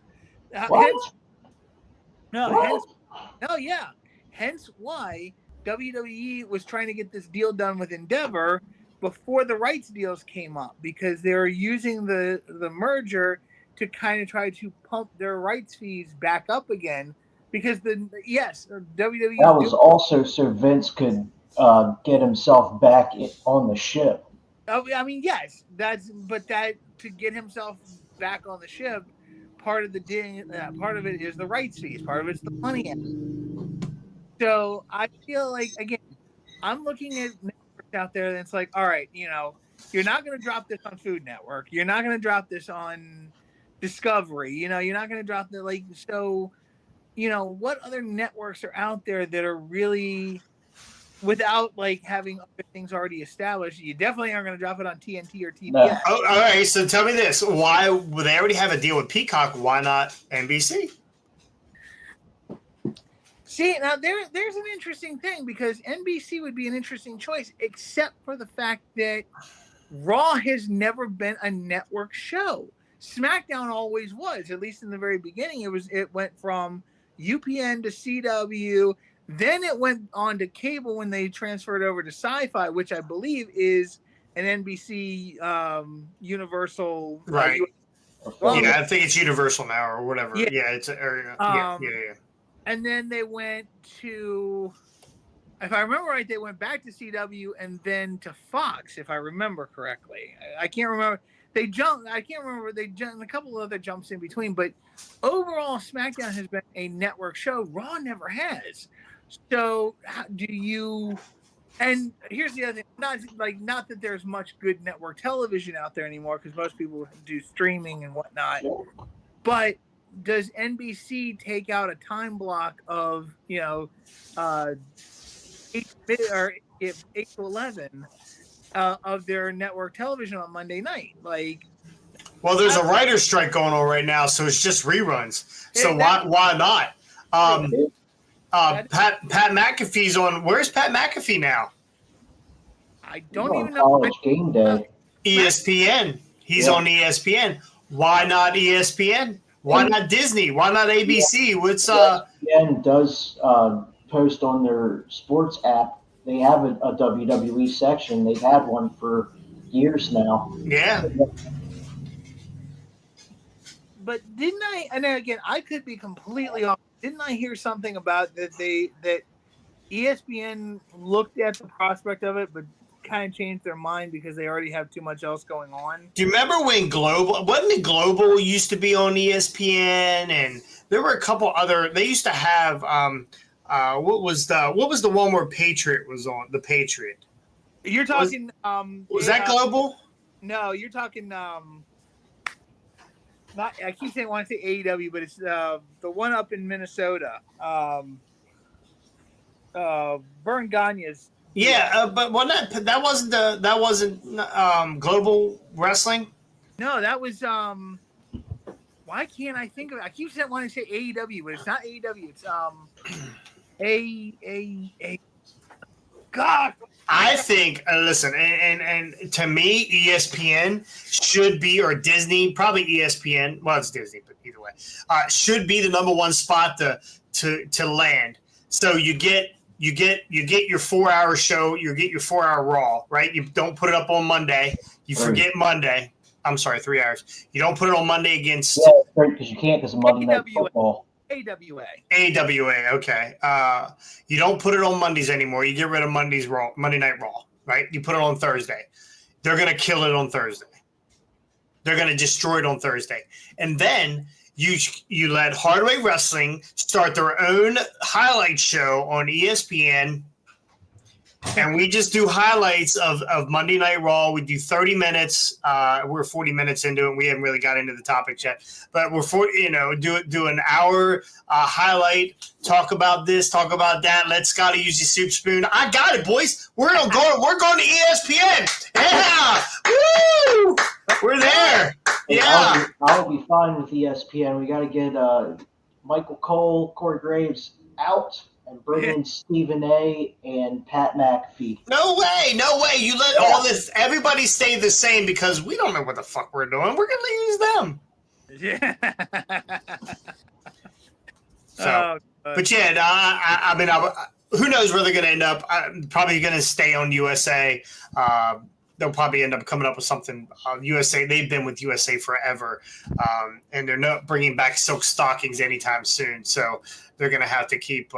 What? Hence why WWE was trying to get this deal done with Endeavor before the rights deals came up, because they were using the merger to kind of try to pump their rights fees back up again, because WWE. That was also so Vince could get himself back on the ship. Oh, I mean, yes, to get himself back on the ship, part of it is the rights fees, part of it's the money. So I feel like, again, I'm looking at networks out there that's like, all right, you're not going to drop this on Food Network, you're not going to drop this on Discovery, you're not going to drop the what other networks are out there that are really, without like having other things already established? You definitely aren't going to drop it on TNT or TBS. No. Oh, all right, so tell me this: why would they already have a deal with Peacock? Why not NBC? See, now there's an interesting thing, because NBC would be an interesting choice, except for the fact that Raw has never been a network show. SmackDown always was, at least in the very beginning. It went from UPN to CW, then it went on to cable when they transferred over to Sci-Fi, which I believe is an NBC Universal. Right. I think it's Universal now or whatever. Yeah, it's yeah. And then they went to, if I remember right, they went back to CW and then to Fox, if I remember correctly. I can't remember. They jumped. I can't remember. They jumped a couple of other jumps in between, but overall, SmackDown has been a network show. Raw never has. So do you? And here's the other thing: not that there's much good network television out there anymore, because most people do streaming and whatnot. But does NBC take out a time block of 8 to 11 of their network television on Monday night? Well, there's a writer's strike going on right now, so it's just reruns. So why not? Pat McAfee's on. Where's Pat McAfee now? I don't even know. College Game Day. ESPN. He's on ESPN. Why not ESPN? Why not Disney? Why not ABC? What's ESPN does post on their sports app. They have a WWE section. They've had one for years now. Yeah. But didn't I? And again, I could be completely off. Didn't I hear something about that ESPN looked at the prospect of it, but kind of changed their mind because they already have too much else going on? Do you remember when Global used to be on ESPN, and there were a couple other? They used to have what was the one where Patriot was on? The Patriot. You're talking. Was that Global? No, you're talking. not. I keep saying I want to say AEW, but it's the one up in Minnesota. Vern Gagne's. Yeah, but that wasn't Global Wrestling. No, that was Why can't I think of it? I keep saying wanting to say AEW, but it's not AEW. It's A. God. I think listen, and to me, ESPN should be, or Disney, probably ESPN. Well, it's Disney, but either way, should be the number one spot to land. So you get your 4-hour show, you get your 4-hour Raw, right? You don't put it up on Monday. You forget Monday. I'm sorry, 3 hours. You don't put it on Monday against. Yeah, right, because you can't because of Monday Night Football. AWA, okay. You don't put it on Mondays anymore. You get rid of Monday Night Raw, right? You put it on Thursday. They're going to kill it on Thursday. They're going to destroy it on Thursday. And then you let Hardway Wrestling start their own highlight show on ESPN, and we just do highlights of Monday Night Raw. We do 30 minutes. We're 40 minutes into it. We haven't really got into the topics yet, but we're do an hour highlight. Talk about this. Talk about that. Let Scotty use his soup spoon. I got it, boys. We're going to ESPN. Yeah, woo! We're there. Yeah, I'll be fine with ESPN. We got to get Michael Cole, Corey Graves out. And bring in Stephen A. and Pat McAfee. No way. You let all this, everybody stay the same because we don't know what the fuck we're doing. We're going to use them. Yeah. So, but yeah, I mean, who knows where they're going to end up? I'm probably going to stay on USA. They'll probably end up coming up with something. USA, they've been with USA forever, and they're not bringing back silk stockings anytime soon. So they're going to have to keep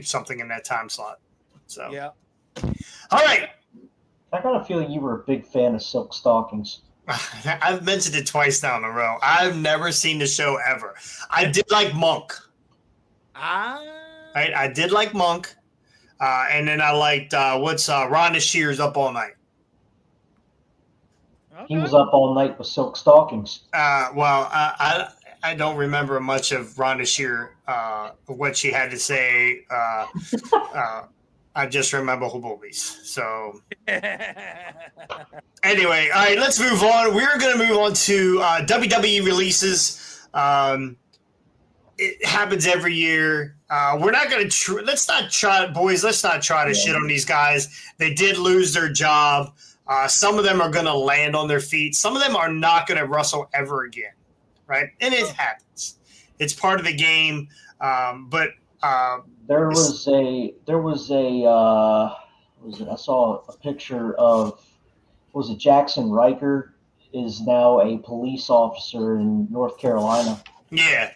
something in that time slot. So yeah. All right. I got a feeling you were a big fan of silk stockings. I've mentioned it twice now in a row. I've never seen the show ever. I did like Monk. Right? I did like Monk. And then I liked Rhonda Shear's Up All Night. Okay. He was up all night with silk stockings. Well, I don't remember much of Rhonda Shear, what she had to say. I just remember her boobies. So anyway, all right, let's move on. We're going to move on to WWE releases. It happens every year. We're not going to let's not try to shit on these guys. They did lose their job. Some of them are going to land on their feet. Some of them are not going to wrestle ever again. Right, and it happens. It's part of the game. But I saw a picture of Jackson Riker is now a police officer in North Carolina. Yeah.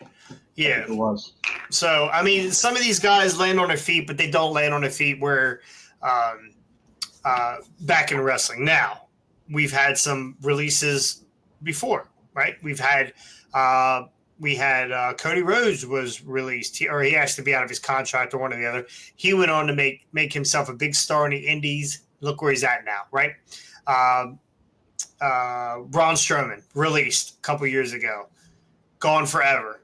It was. So I mean, some of these guys land on their feet, but they don't land on their feet where back in wrestling. Now we've had some releases before, right? We had Cody Rhodes was released, or he has to be out of his contract, or one or the other. He went on to make himself a big star in the Indies. Look where he's at now, right? Braun Strowman released a couple years ago, gone forever.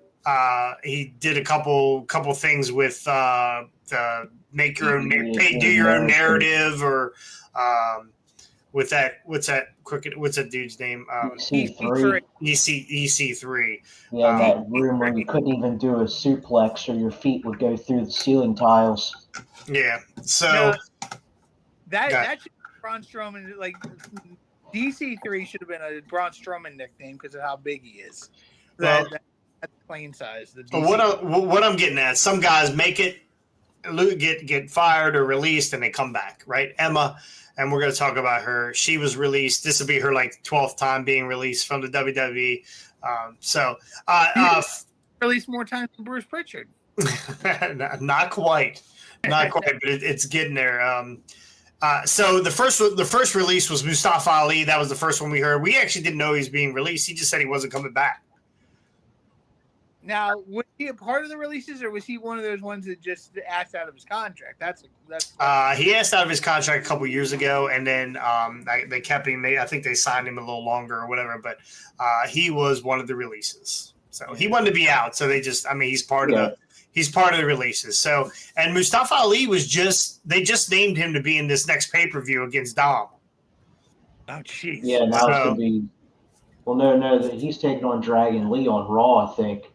He did a couple things with the make your own, do your own narrative, or with that, what's that dude's name? EC3. EC3. Yeah, that room where you couldn't even do a suplex or your feet would go through the ceiling tiles. Yeah. So that should be Braun Strowman. Like DC3 should have been a Braun Strowman nickname because of how big he is. That's plain size. What I'm getting at, some guys make it, get fired or released, and they come back, right? Emma. And we're going to talk about her. She was released. This will be her 12th time being released from the WWE. Released more times than Bruce Pritchard. Not quite, but it's getting there. So the first release was Mustafa Ali. That was the first one we heard. We actually didn't know he was being released. He just said he wasn't coming back. Now, was he a part of the releases, or was he one of those ones that just asked out of his contract? That's He asked out of his contract a couple years ago, and then they kept him. I think they signed him a little longer or whatever. But he was one of the releases, so he wanted to be out. So he's part of the releases. So, and Mustafa Ali they just named him to be in this next pay-per-view against Dom. Oh, jeez. Yeah, now it's gonna be. Well, no, that he's taking on Dragon Lee on Raw, I think.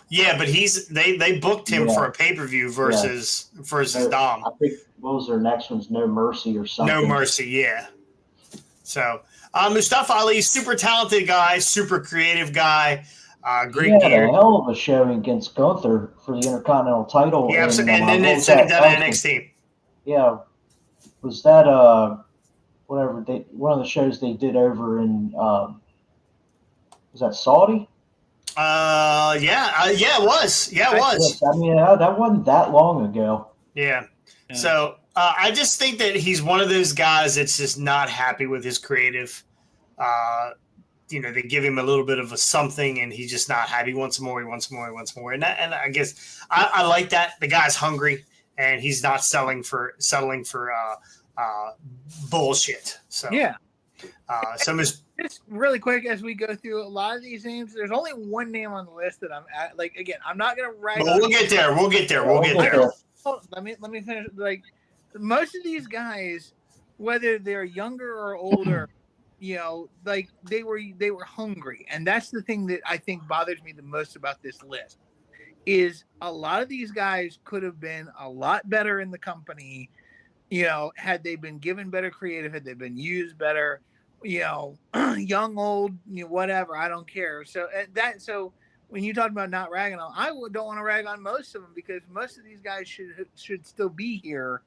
Yeah, but they booked him for a pay-per-view versus Dom. I think what was their next one's No Mercy or something. No Mercy, yeah. So Mustafa Ali, super talented guy, super creative guy, great He had gear. a hell of a showing against Gunther for the Intercontinental title. Yeah, and then they sent him down to NXT. Yeah, was that one of the shows they did over in was that Saudi? It was. Yeah, it was. I mean, that wasn't that long ago. Yeah. So I just think that he's one of those guys that's just not happy with his creative. They give him a little bit of a something, and he's just not happy. He wants more. And I guess I like that. The guy's hungry, and he's not settling for bullshit. So yeah. Just really quick as we go through a lot of these names, there's only one name on the list that I'm at. Like, again, I'm not gonna write. We'll get there. We'll get there. Let me finish. Like, most of these guys, whether they're younger or older, like they were hungry, and that's the thing that I think bothers me the most about this list. Is a lot of these guys could have been a lot better in the company, had they been given better creative, had they been used better. Young, old, whatever. I don't care. So when you talk about not ragging on, I don't want to rag on most of them because most of these guys should still be here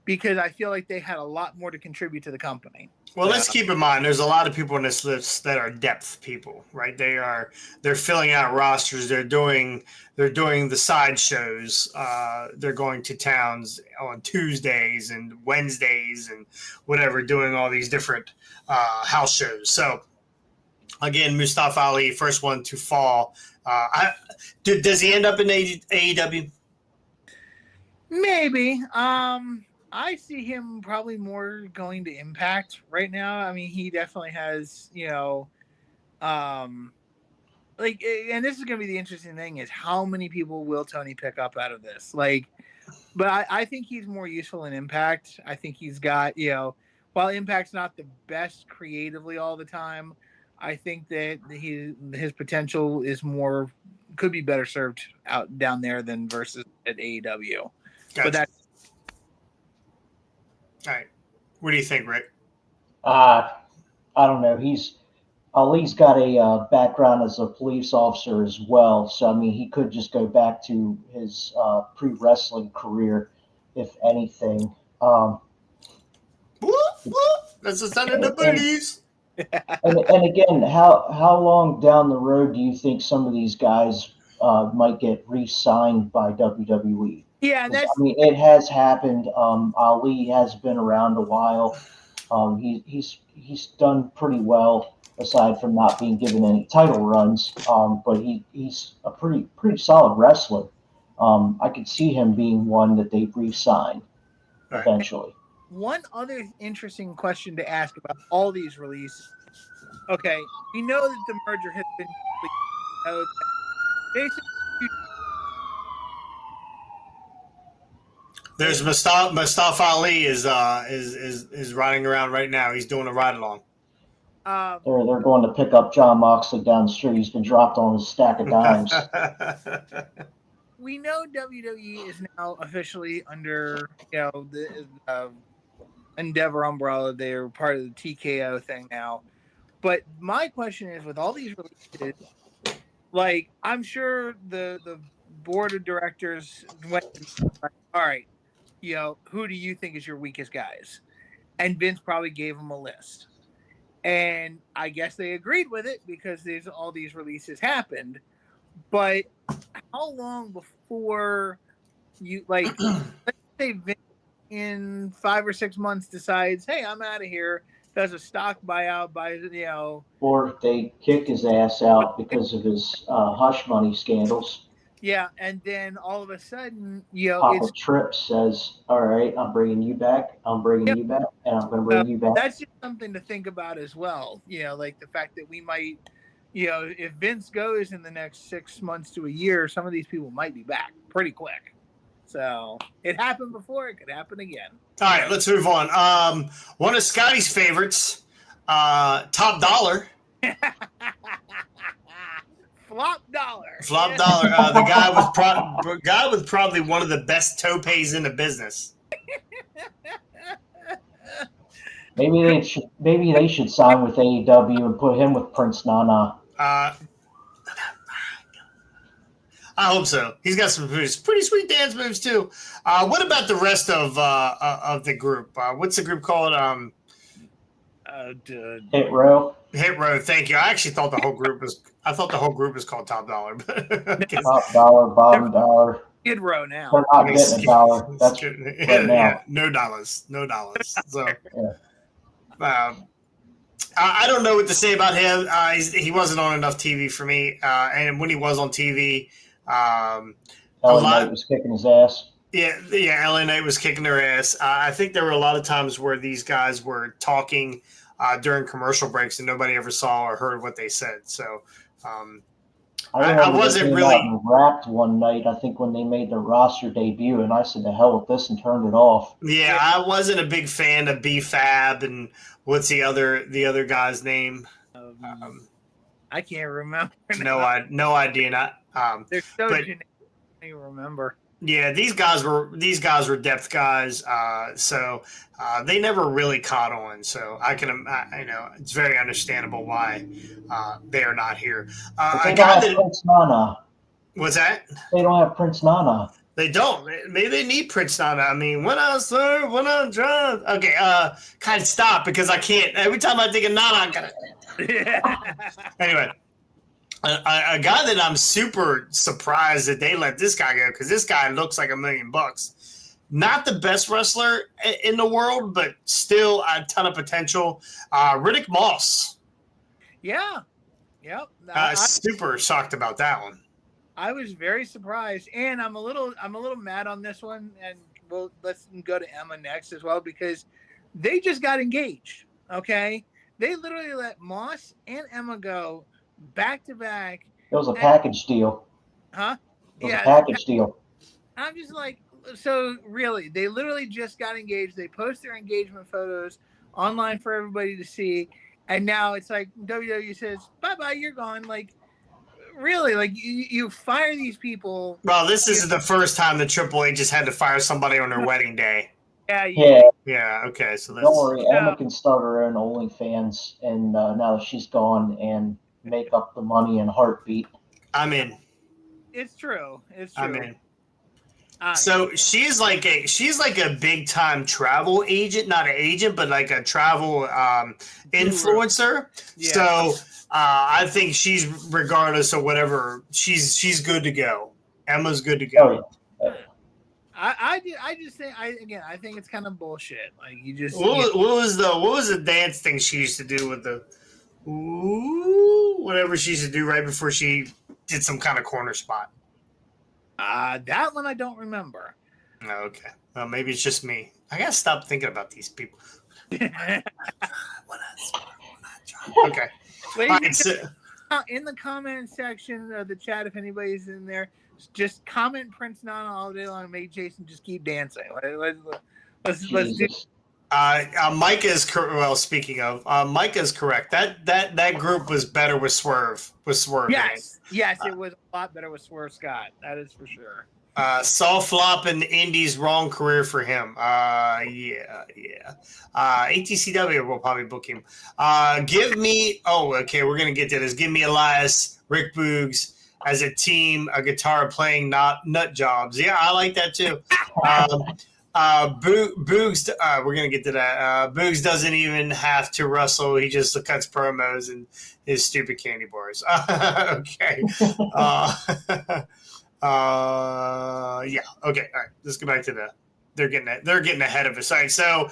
because I feel like they had a lot more to contribute to the company. Well, let's keep in mind there's a lot of people in this list that are depth people, right? They're filling out rosters. They're doing the side shows. They're going to towns on Tuesdays and Wednesdays and whatever, doing all these different house shows. So again, Mustafa Ali, first one to fall. Does he end up in AEW? Maybe. I see him probably more going to Impact right now. I mean, he definitely has, and this is going to be the interesting thing is how many people will Tony pick up out of this? Like, but I think he's more useful in Impact. I think he's got, while Impact's not the best creatively all the time, I think that his potential could be better served out down there than versus at AEW. Gotcha. But that's all right. What do you think, Rick? I don't know. Ali's got a background as a police officer as well. So, I mean, he could just go back to his pre-wrestling career, if anything. That's the sound of the booties. And again, how long down the road do you think some of these guys might get re-signed by WWE? Yeah, it has happened. Ali has been around a while. He's done pretty well aside from not being given any title runs. But he's a pretty solid wrestler. I could see him being one that they re-sign eventually. One other interesting question to ask about all these releases. Okay, we know that the merger has been basically. There's Mustafa Ali is riding around right now. He's doing a ride along. They're going to pick up John Moxley down the street. He's been dropped on his stack of dimes. We know WWE is now officially under the Endeavor umbrella. They're part of the TKO thing now. But my question is, with all these releases, like I'm sure the board of directors went, all right, who do you think is your weakest guys? And Vince probably gave them a list. And I guess they agreed with it because all these releases happened. But how long before you, like, let's say Vince in 5 or 6 months decides, hey, I'm out of here. does a stock buyout, buys Or they kick his ass out because of his hush money scandals. yeah, and then all of a sudden, Papa it's Tripp says, "All right, I'm bringing you back. I'm bringing you back, and I'm going to bring you back." that's just something to think about as well. Like the fact that we might, if Vince goes in the next 6 months to a year, some of these people might be back pretty quick. So it happened before; it could happen again. All right, let's move on. One of Scotty's favorites, Top Dollar. Flop dollar. Flop Dollar. The guy with probably one of the best topes in the business. Maybe they should sign with AEW and put him with Prince Nana. I hope so. He's got some pretty sweet dance moves too. What about the rest of the group? What's the group called? Hit Row. Hit Row. Thank you. I actually thought the whole group was. I thought the whole group was called Top Dollar. Top Dollar, bottom dollar. Skid Row now. They're not getting a dollar. That's right now. Yeah, no dollars. So, I don't know what to say about him. He wasn't on enough TV for me, and when he was on TV, LA Knight was kicking his ass. Yeah, LA Knight was kicking their ass. I think there were a lot of times where these guys were talking during commercial breaks and nobody ever saw or heard what they said. So I wasn't really rapped one night. I think when they made their roster debut, and I said, "The hell with this," and turned it off. Yeah, I wasn't a big fan of B-Fab and what's the other guy's name? I can't remember. No idea. They're so generic. I don't even remember. Yeah, these guys were depth guys, so they never really caught on. So it's very understandable why they are not here. They don't have Prince Nana. What's that? They don't have Prince Nana. They don't. Maybe they need Prince Nana. I mean, when I serve, when I drive. Okay, kind of stop because I can't. Every time I think of Nana, I gotta. Anyway. A guy that I'm super surprised that they let this guy go because this guy looks like $1 million. Not the best wrestler in the world, but still a ton of potential. Riddick Moss. Yeah. Yep. Super shocked about that one. I was very surprised, and I'm a little mad on this one. And let's go to Emma next as well because they just got engaged. Okay, they literally let Moss and Emma go back to back. It was a package deal. Huh? It was a package deal. I'm just like, so really, they literally just got engaged. They post their engagement photos online for everybody to see, and now it's like WWE says, "Bye-bye, you're gone." Like, really? Like you fire these people? Well, this isn't the first time the Triple H just had to fire somebody on their wedding day. Yeah. Okay, so don't worry. Emma can start her own OnlyFans, and now that she's gone and make up the money in a heartbeat. I'm in. It's true. I'm in. So she's like a big time travel agent, not an agent, but like a travel influencer. Yeah. So I think she's, regardless of whatever, she's good to go. Emma's good to go. Oh, yeah. I just think I think it's kind of bullshit. Like you just what was the dance thing she used to do with the whatever she used to do right before she did some kind of corner spot? That one I don't remember. Okay. Well, maybe it's just me. I gotta stop thinking about these people. Okay. In the comment section of the chat, if anybody's in there, just comment Prince Nana all day long and make Jason just keep dancing. Let's do. Mike is well. Speaking of, Mike is correct. That group was better with Swerve. Yes, it was a lot better with Swerve Scott. That is for sure. Saw flop in the Indies, wrong career for him. Yeah. ATCW will probably book him. Give me. Oh, okay. We're gonna get to this. Give me Elias, Rick Boogs as a team, a guitar playing nut jobs. Yeah, I like that too. Boogs, we're gonna get to that. Boogs doesn't even have to wrestle; he just cuts promos and his stupid candy bars. Okay. Yeah. Okay. All right. Let's go back to they're getting ahead of us. All right, so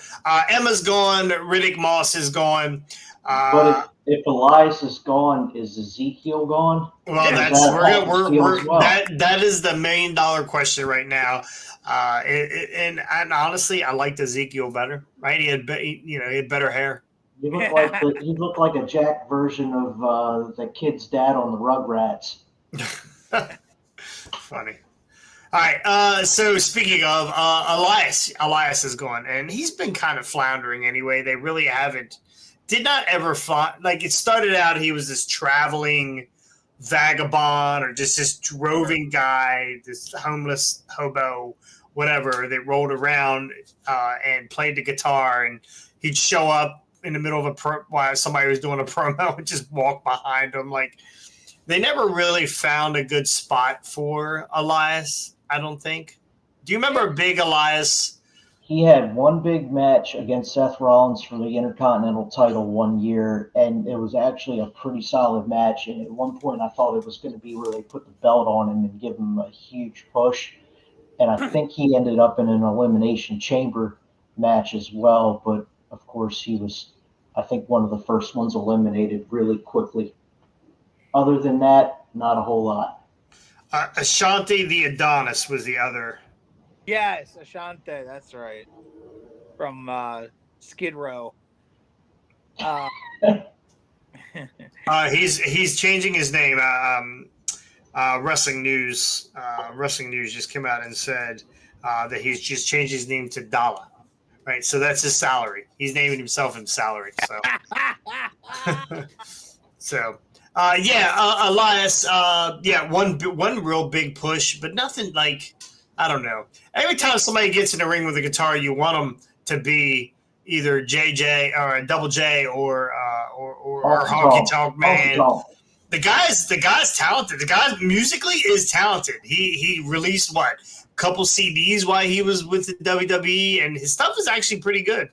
Emma's gone. Riddick Moss is gone. But if Elias is gone, is Ezekiel gone? Well, that is the $1 million question right now. And honestly, I liked Ezekiel better. Right? He had better hair. He looked like a Jack version of the kid's dad on the Rugrats. Funny. All right. So speaking of Elias is gone, and he's been kind of floundering anyway. They really did not ever find, like, it started out he was this traveling vagabond or just this roving guy, this homeless hobo, whatever, that rolled around and played the guitar, and he'd show up in the middle of while somebody was doing a promo and just walk behind him. Like, they never really found a good spot for Elias, I don't think. Do you remember Big Elias? He had one big match against Seth Rollins for the Intercontinental title one year, and it was actually a pretty solid match. And at one point, I thought it was going to be where they put the belt on him and give him a huge push. And I think he ended up in an Elimination Chamber match as well. But, of course, he was, I think, one of the first ones eliminated really quickly. Other than that, not a whole lot. Ashanti the Adonis was the other. Yes, Ashanti, that's right. From Skid Row. He's changing his name. Wrestling News just came out and said that he's just changed his name to Dala. Right, so that's his salary. He's naming himself in salary. So, Elias. One real big push, but nothing like, I don't know. Every time somebody gets in the ring with a guitar, you want them to be either JJ or a Double J or Honky Tonk Man. The guy's talented. The guy musically is talented. He released a couple CDs while he was with the WWE, and his stuff is actually pretty good.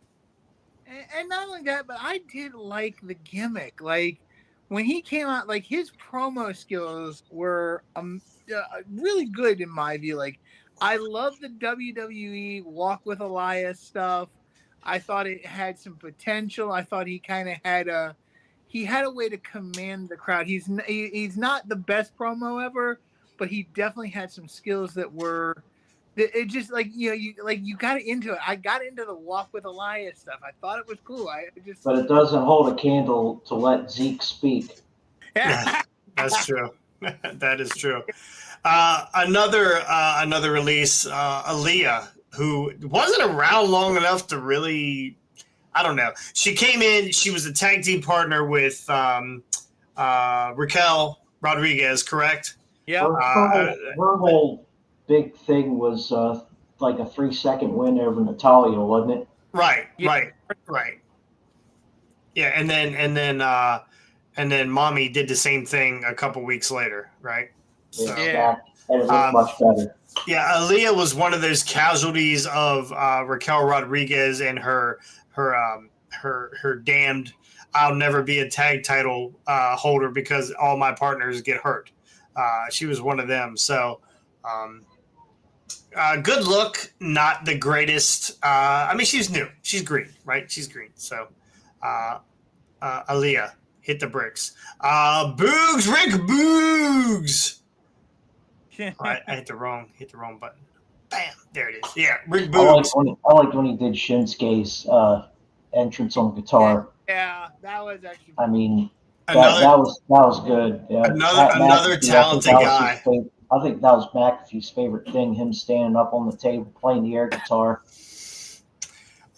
And not only that, but I did like the gimmick. Like, when he came out, like, his promo skills were really good in my view. Like, I love the WWE Walk with Elias stuff. I thought it had some potential. I thought he kind of had a way to command the crowd. He's not the best promo ever, but he definitely had some skills that were. It just, like, you got into it. I got into the Walk with Elias stuff. I thought it was cool. But it doesn't hold a candle to let Zeke speak. Yeah, that's true. That is true. Another release, Aaliyah, who wasn't around long enough to really, I don't know. She came in. She was a tag team partner with Raquel Rodriguez, correct? Yeah. Her whole big thing was like a 3-second win over Natalia, wasn't it? Right. Yeah, and then Mommy did the same thing a couple weeks later, right? So, yeah, and it looked much better. Yeah, Aaliyah was one of those casualties of Raquel Rodriguez and her damned "I'll never be a tag title holder because all my partners get hurt." She was one of them. So, good look, not the greatest. I mean, she's new. She's green, right? She's green. So, Aaliyah hit the bricks. Boogs, Rick Boogs. I hit the wrong button. Bam! There it is. Yeah, Rick Boogs. I liked when he did Shinsuke's entrance on guitar. Yeah, that was actually. I mean, that was good. Yeah. Another talented guy. I think that was McAfee's favorite thing. Him standing up on the table playing the air guitar.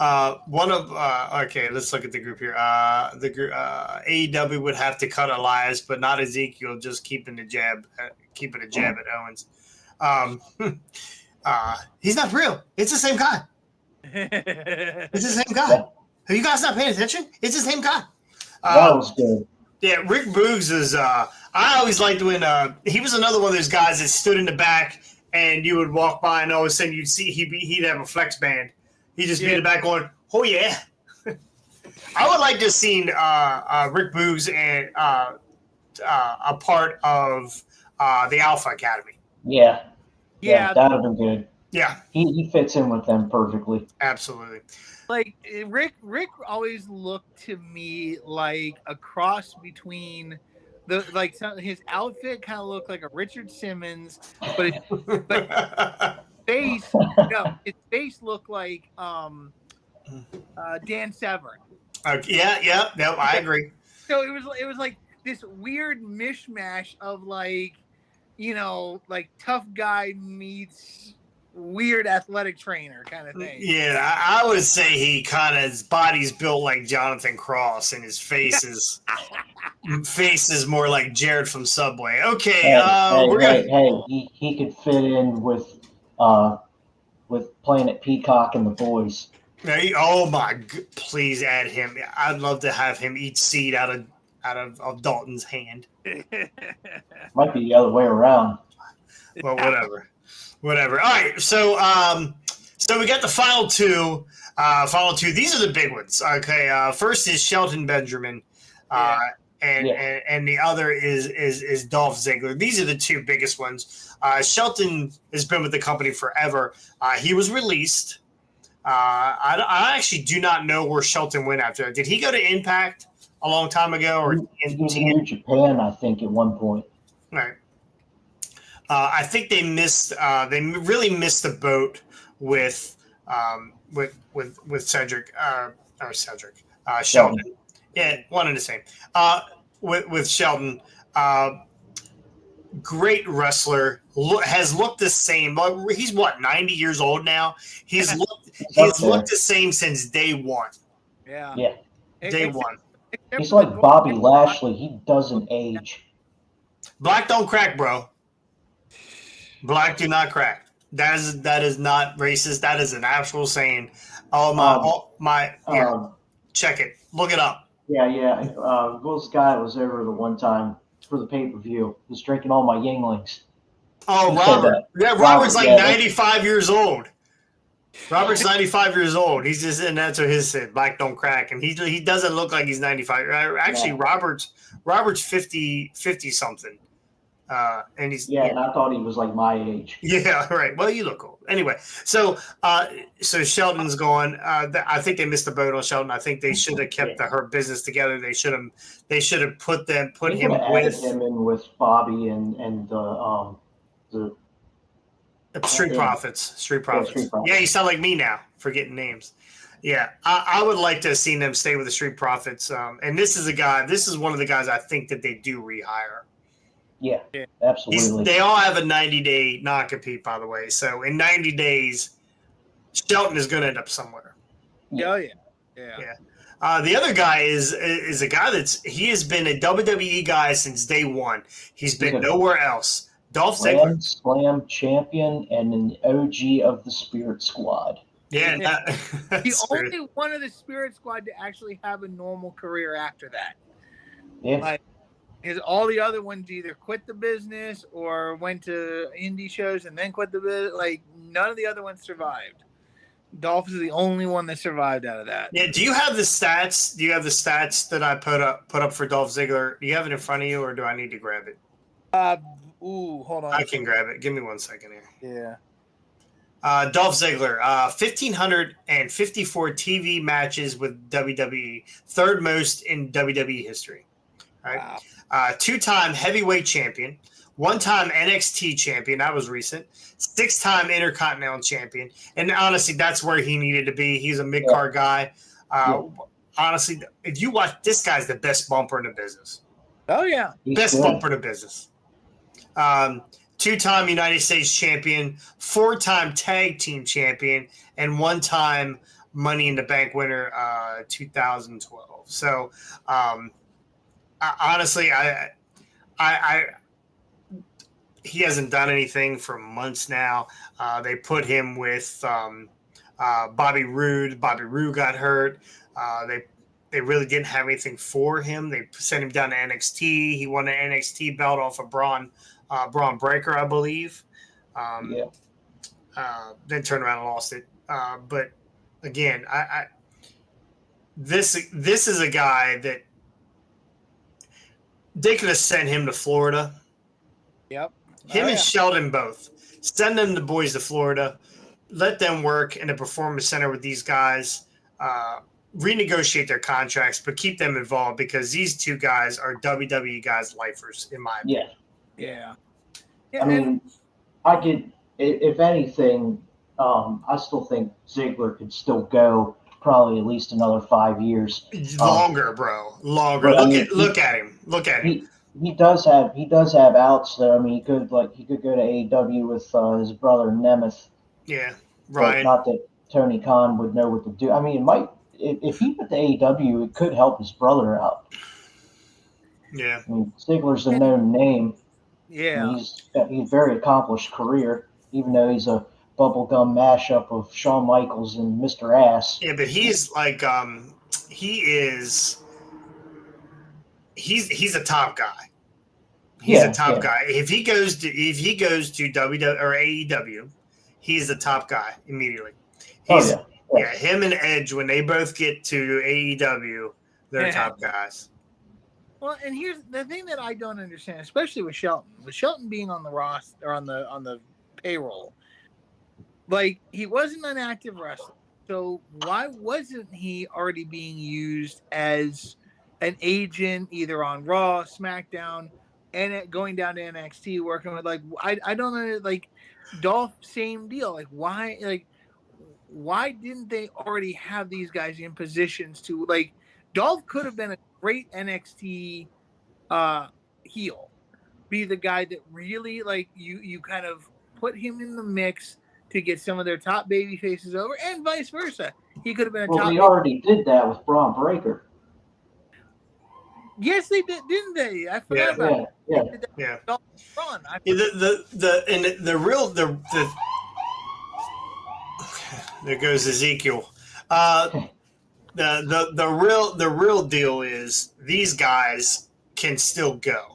Okay, let's look at the group here. The group AEW would have to cut Elias, but not Ezekiel. Just keeping a jab at Owens. He's not real. It's the same guy. It's the same guy. Are you guys not paying attention? It's the same guy. That was good. Yeah, Rick Boogs is. I always liked when he was another one of those guys that stood in the back, and you would walk by, and all of a sudden you'd see he'd have a flex band. He'd just be in the back going, "Oh yeah." I would like to have seen Rick Boogs and a part of the Alpha Academy. Yeah, that would have been good. Yeah, He fits in with them perfectly. absolutely. Like Rick always looked to me like a cross between his outfit kind of looked like a Richard Simmons, but face no, his face looked like Dan Severn. Okay, yeah, no, I agree. So it was like this weird mishmash of like, like tough guy meets weird athletic trainer kind of thing. Yeah, I would say he kind of his body's built like Jonathan Cross, and his face is more like Jared from Subway. Okay, we're gonna. He could fit in with playing at Peacock and the boys. Oh my! Please add him. I'd love to have him eat seed out of Dalton's hand. Might be the other way around. Well, whatever. All right, so we got the final two. These are the big ones. Okay, first is Shelton Benjamin, and the other is Dolph Ziggler. These are the two biggest ones. Shelton has been with the company forever. He was released. I actually do not know where Shelton went after that. Did he go to Impact a long time ago, or he was in New Japan? I think at one point. Right. I think they missed. They really missed the boat with Cedric or Shelton. Yeah, one and the same. With Shelton, great wrestler. Has looked the same. He's what, 90 years old now. He's looked the same since day one. Yeah. Day one. He's like Bobby Lashley. He doesn't age. Black don't crack, bro. Black do not crack. That is not racist. That is an actual saying. Check it. Look it up. Yeah. This guy was over the one time for the pay-per-view. Was drinking all my Yinglings. Oh, Robert. Yeah, Robert's like 95 years old. Robert's 95 years old. He's just, and that's what his said. Black don't crack, and he doesn't look like he's 95. Actually, Robert's 50 something. And he's and I thought he was like my age. Yeah, right. Well, you look old. Anyway, so Shelton's gone. I think they missed the boat on Shelton. I think they should have kept the Hurt Business together. They should have put him with Bobby and the Street Profits. Yeah, you sound like me now, forgetting names. Yeah, I would like to have seen them stay with the Street Profits. And this is one of the guys I think that they do rehire. Yeah, absolutely. They all have a 90-day non-compete, by the way. So in 90 days, Shelton is going to end up somewhere. Yeah. The other guy is a guy he has been a WWE guy since day one. He's been nowhere else. Dolph Ziggler, Slam champion and an OG of the Spirit Squad. Yeah, the only one of the Spirit Squad to actually have a normal career after that. Yeah. Because all the other ones either quit the business or went to indie shows and then quit the business. Like, none of the other ones survived. Dolph is the only one that survived out of that. Yeah. Do you have the stats? Do you have the stats that I put up for Dolph Ziggler? Do you have it in front of you, or do I need to grab it? Hold on. I can grab it. Give me 1 second here. Yeah. Dolph Ziggler, 1,554 TV matches with WWE, third most in WWE history. Right. Wow. 2-time heavyweight champion, 1-time NXT champion. That was recent. 6-time Intercontinental champion. And honestly, that's where he needed to be. He's a mid-card guy. Honestly, if you watch, this guy's the best bumper in the business. Oh, yeah. Best bumper in the business. 2-time United States champion, 4-time tag team champion, and 1-time Money in the Bank winner, 2012. So, honestly, he hasn't done anything for months now. They put him with Bobby Roode. Bobby Roode got hurt. They really didn't have anything for him. They sent him down to NXT. He won an NXT belt off of Braun Breaker, I believe. Then turned around and lost it. But again, this is a guy that they could have sent him to Florida. Yep. Him and Sheldon both. Send them the boys to Florida. let them work in the performance center with these guys, renegotiate their contracts, but keep them involved because these two guys are WWE guys lifers, in my opinion. Yeah. I mean, I could, if anything, I still think Ziggler could still go probably at least another 5 years. Longer, bro. Longer. But, Look at him. Look at him. He does have outs though. I mean, he could go to AEW with his brother Nemeth. Yeah, But Ryan. not that Tony Khan would know what to do. I mean, it might if he went to AEW, it could help his brother out. Yeah. I mean, Ziggler's a known name. Yeah. He's a very accomplished career, even though he's a bubblegum mashup of Shawn Michaels and Mr. Ass. Yeah, but he's like he's a top guy. He's a top guy. If he goes to WWE or AEW, he's the top guy immediately. Him and Edge, when they both get to AEW, they're top guys. Well, and here's the thing that I don't understand, especially with Shelton. With Shelton being on the roster or on the payroll, like he wasn't an active wrestler, so why wasn't he already being used as an agent either on Raw, SmackDown, and going down to NXT, working with I don't know, like Dolph, same deal. Like why didn't they already have these guys in positions to Dolph could have been a great NXT heel, be the guy that really you kind of put him in the mix to get some of their top baby faces over, and vice versa. He could have been a top. Well, they already did that with Braun Breaker. Yes, they did, didn't they? I forgot about it. Yeah. Braun. There goes Ezekiel. The real deal is these guys can still go.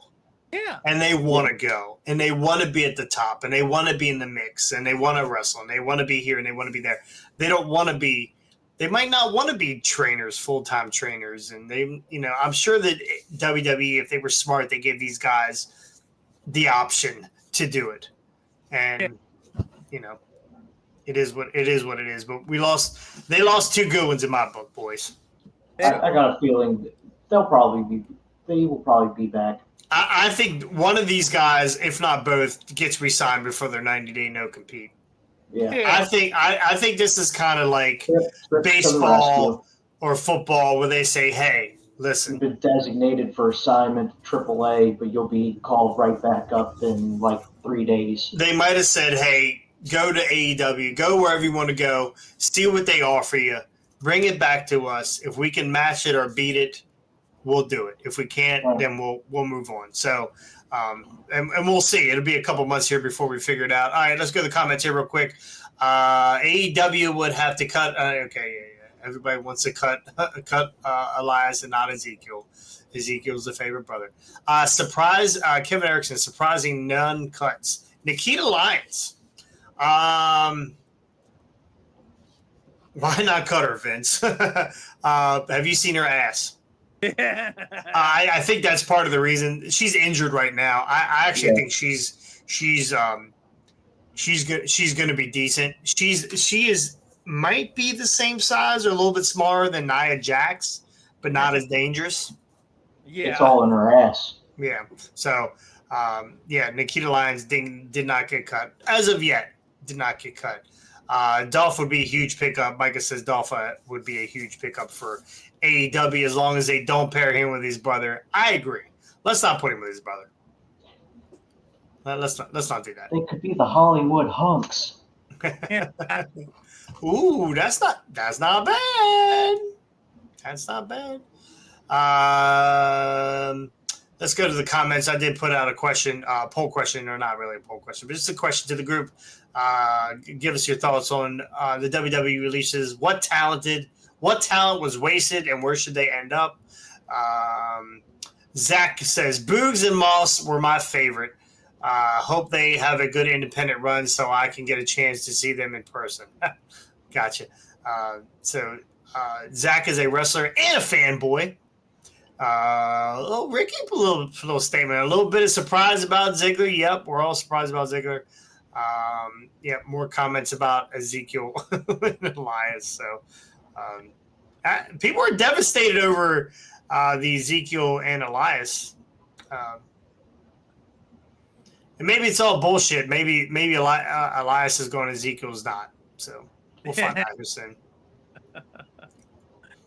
Yeah. And they want to go. And they want to be at the top. And they want to be in the mix. And they want to wrestle. And they want to be here. And they want to be there. They don't want to be – they might not want to be trainers, full-time trainers. And they – I'm sure that WWE, if they were smart, they gave these guys the option to do it. And, it is what it is. But they lost two good ones in my book, boys. I got a feeling they will probably be back. I think one of these guys, if not both, gets re-signed before their 90-day no-compete. Yeah. I think this is kind of like baseball or football where they say, hey, listen. You've been designated for assignment AAA, but you'll be called right back up in 3 days. They might have said, hey, go to AEW, go wherever you want to go, see what they offer you, bring it back to us. If we can match it or beat it, we'll do it. If we can't, then we'll move on. So, and we'll see. It'll be a couple months here before we figure it out. All right, let's go to the comments here real quick. AEW would have to cut. Everybody wants to cut Elias and not Ezekiel. Ezekiel's the favorite brother. Kevin Erickson, surprising none cuts. Nikita Lyons. Why not cut her, Vince? Have you seen her ass? I think that's part of the reason. She's injured right now. I actually think she's going to be decent. She might be the same size or a little bit smaller than Nia Jax, but not as dangerous. Yeah, it's all in her ass. Yeah. So, Nikita Lyons did not get cut as of yet. Did not get cut. Dolph would be a huge pickup. Micah says Dolph would be a huge pickup for AEW as long as they don't pair him with his brother. I agree. Let's not put him with his brother. Let's not do that. They could be the Hollywood hunks. Ooh, that's not bad. That's not bad. Let's go to the comments. I did put out a question, poll question, or not really a poll question, but just a question to the group. Give us your thoughts on the WWE releases. What talent was wasted, and where should they end up? Zach says Boogs and Moss were my favorite. Hope they have a good independent run so I can get a chance to see them in person. Gotcha. Zach is a wrestler and a fanboy. Ricky, a little statement. A little bit of surprise about Ziggler. Yep, we're all surprised about Ziggler. Yeah, more comments about Ezekiel and Elias. So people are devastated over the Ezekiel and Elias. And maybe it's all bullshit. Maybe Elias is going, Ezekiel's not. So we'll find out here soon.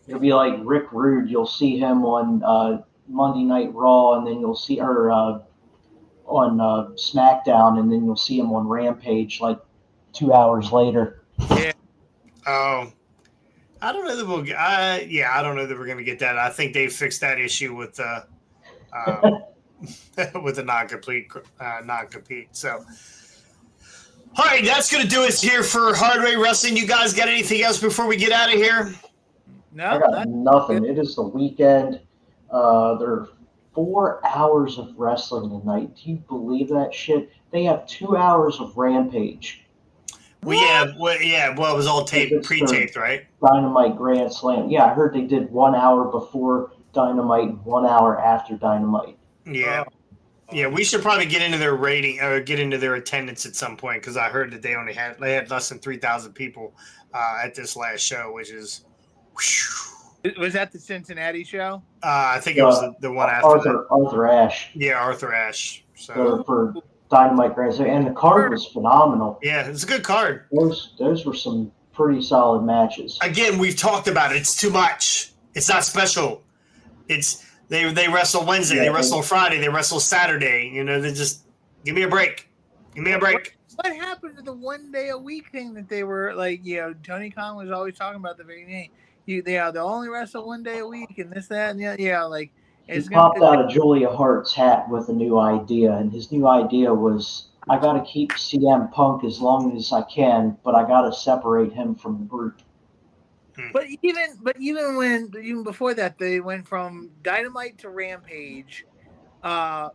It'll be like Rick Rude. You'll see him on Monday Night Raw, and then you'll see her on SmackDown, and then you'll see him on Rampage like 2 hours later. Yeah. Oh, I don't know that we'll get. I don't know that we're going to get that. I think they fixed that issue with with the non-compete. So, all right, that's going to do us here for Hardway Wrestling. You guys got anything else before we get out of here? No, I got nothing. It is the weekend. There are 4 hours of wrestling tonight. Do you believe that shit? They have 2 hours of Rampage. Well, it was all pre-taped, right? Dynamite Grand Slam. Yeah, I heard they did 1 hour before Dynamite, 1 hour after Dynamite. Yeah. Yeah, we should probably get into their rating or get into their attendance at some point, because I heard that they had less than 3,000 people at this last show, which is. Whew. Was that the Cincinnati show? I think it was the one after that. Arthur Ashe. Yeah, Arthur Ashe. So for Dynamite Grand Slam, and the card was phenomenal. Yeah, it's a good card. Those were some pretty solid matches. Again, we've talked about it. It's too much. It's not special. It's they wrestle Wednesday, they wrestle Friday, they wrestle Saturday. They just give me a break. Give me a break. What happened to the 1 day a week thing that they were like? Tony Khan was always talking about the very name. They'll only wrestle 1 day a week, and this, that, and like he popped out of Julia Hart's hat with a new idea, and his new idea was, I got to keep CM Punk as long as I can, but I got to separate him from the group. But even before that, they went from Dynamite to Rampage, and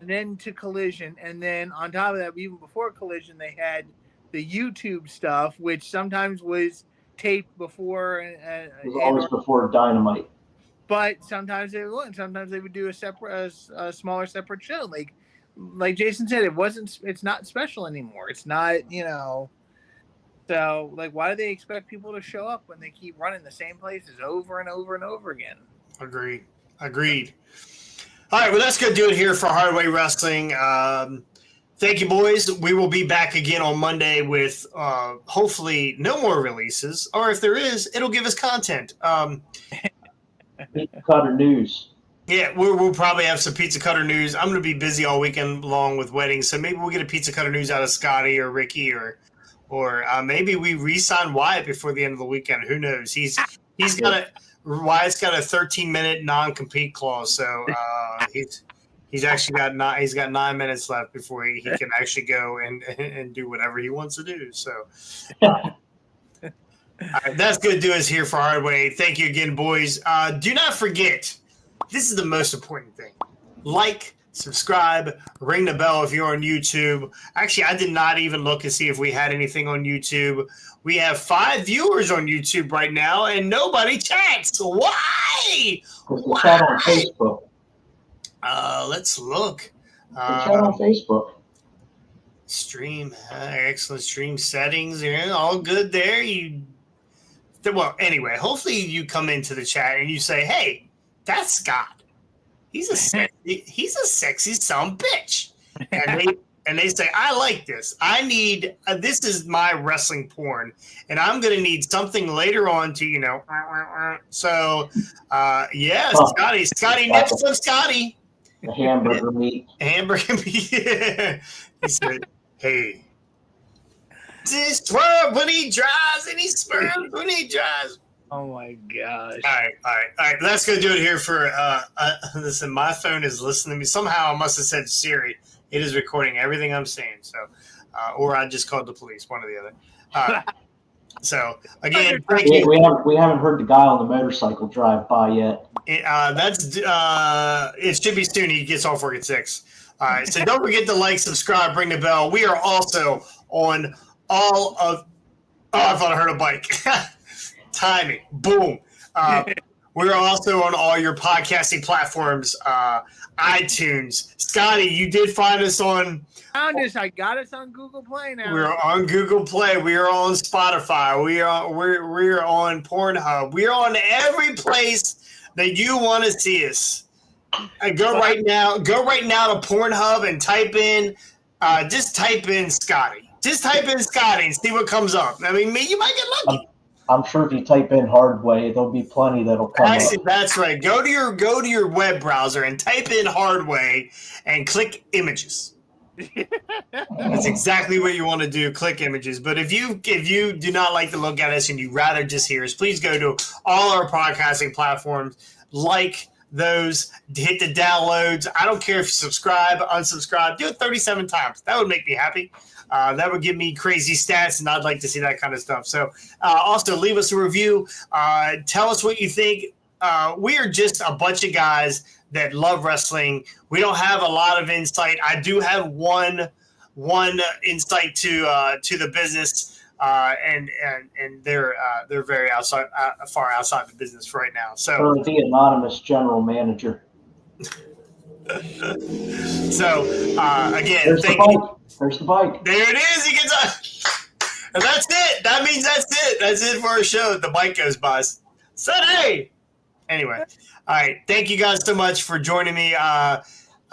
then to Collision, and then on top of that, even before Collision, they had the YouTube stuff, which sometimes was taped before. It was always before Dynamite. But sometimes they wouldn't. Sometimes they would do a smaller separate show. Like Jason said, it's not special anymore. It's not, So, why do they expect people to show up when they keep running the same places over and over and over again? Agreed. All right, well, that's going to do it here for Hardway Wrestling. Thank you, boys. We will be back again on Monday with hopefully no more releases, or if there is, it'll give us content. Pizza Cutter news. Yeah, we'll probably have some Pizza Cutter news. I'm going to be busy all weekend long with weddings, so maybe we'll get a Pizza Cutter news out of Scotty or Ricky, or maybe we re-sign Wyatt before the end of the weekend. Who knows? Wyatt's got a 13-minute non-compete clause, so he's actually got 9 minutes left before he can actually go and do whatever he wants to do. So. All right, that's going to do us here for Hardway. Thank you again, boys. Do not forget, this is the most important thing. Like, subscribe, ring the bell if you're on YouTube. Actually, I did not even look to see if we had anything on YouTube. We have 5 viewers on YouTube right now, and nobody chats. Why? Why? Chat on Facebook. Let's look. Chat on Facebook. Stream, excellent stream settings. All good there. Well, anyway, hopefully you come into the chat and you say, "Hey, that's Scott. He's a sexy son bitch," and they say, "I like this. I need this is my wrestling porn, and I'm gonna need something later on to So, Scotty, next up, Scotty. The hamburger meat. Hamburger meat. He said, "Hey." He swerves when he drives, and he swerves when he drives. Oh my gosh! All right. That's gonna do it here for. Listen, my phone is listening to me. Somehow I must have said Siri. It is recording everything I'm saying. So, or I just called the police. One or the other. So again, thank you. We haven't heard the guy on the motorcycle drive by yet. It should be soon. He gets off work at 6. All right. So don't forget to like, subscribe, ring the bell. We are also on all of. Oh, I thought I heard a bike. Timing. Boom. We're also on all your podcasting platforms, iTunes. Scotty, you did find us on. Found us. I got us on Google Play now. We're on Google Play. We are on Spotify. We're on Pornhub. We're on every place that you want to see us. Go right now to Pornhub and type in. Just type in Scotty. Just type in Scotty and see what comes up. I mean, you might get lucky. I'm sure if you type in Hardway, there'll be plenty that'll come up. That's right. Go to your web browser and type in Hardway and click images. That's exactly what you want to do. Click images. But if you do not like to look at us and you rather just hear us, please go to all our podcasting platforms. Like those, hit the downloads. I don't care if you subscribe, unsubscribe. Do it 37 times. That would make me happy. That would give me crazy stats, and I'd like to see that kind of stuff. So also leave us a review. Tell us what you think. We are just a bunch of guys that love wrestling. We don't have a lot of insight. I do have one insight to the business, and they're very far outside the business right now. So for the anonymous general manager. So again, There's the bike. There it is. He gets on. And that's it. That means that's it. That's it for our show. The bike goes by. Sunday. Anyway. All right. Thank you guys so much for joining me.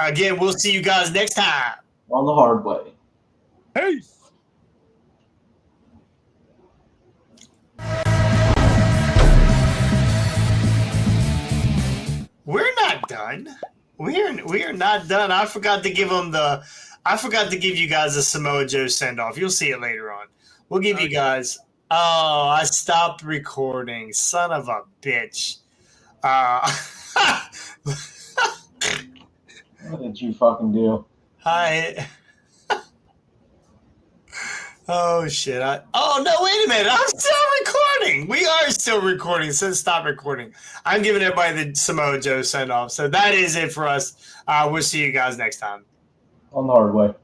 Again, we'll see you guys next time. On the hard way. Peace. We're not done. We are not done. I forgot to give you guys a Samoa Joe send off. You'll see it later on. We'll give you guys. Oh, I stopped recording. Son of a bitch. What did you fucking do? Hi. Oh shit. Oh no, wait a minute. I'm still recording. We are still recording. So stop recording. I'm giving everybody the Samoa Joe send off. So that is it for us. We'll see you guys next time. On the hard way.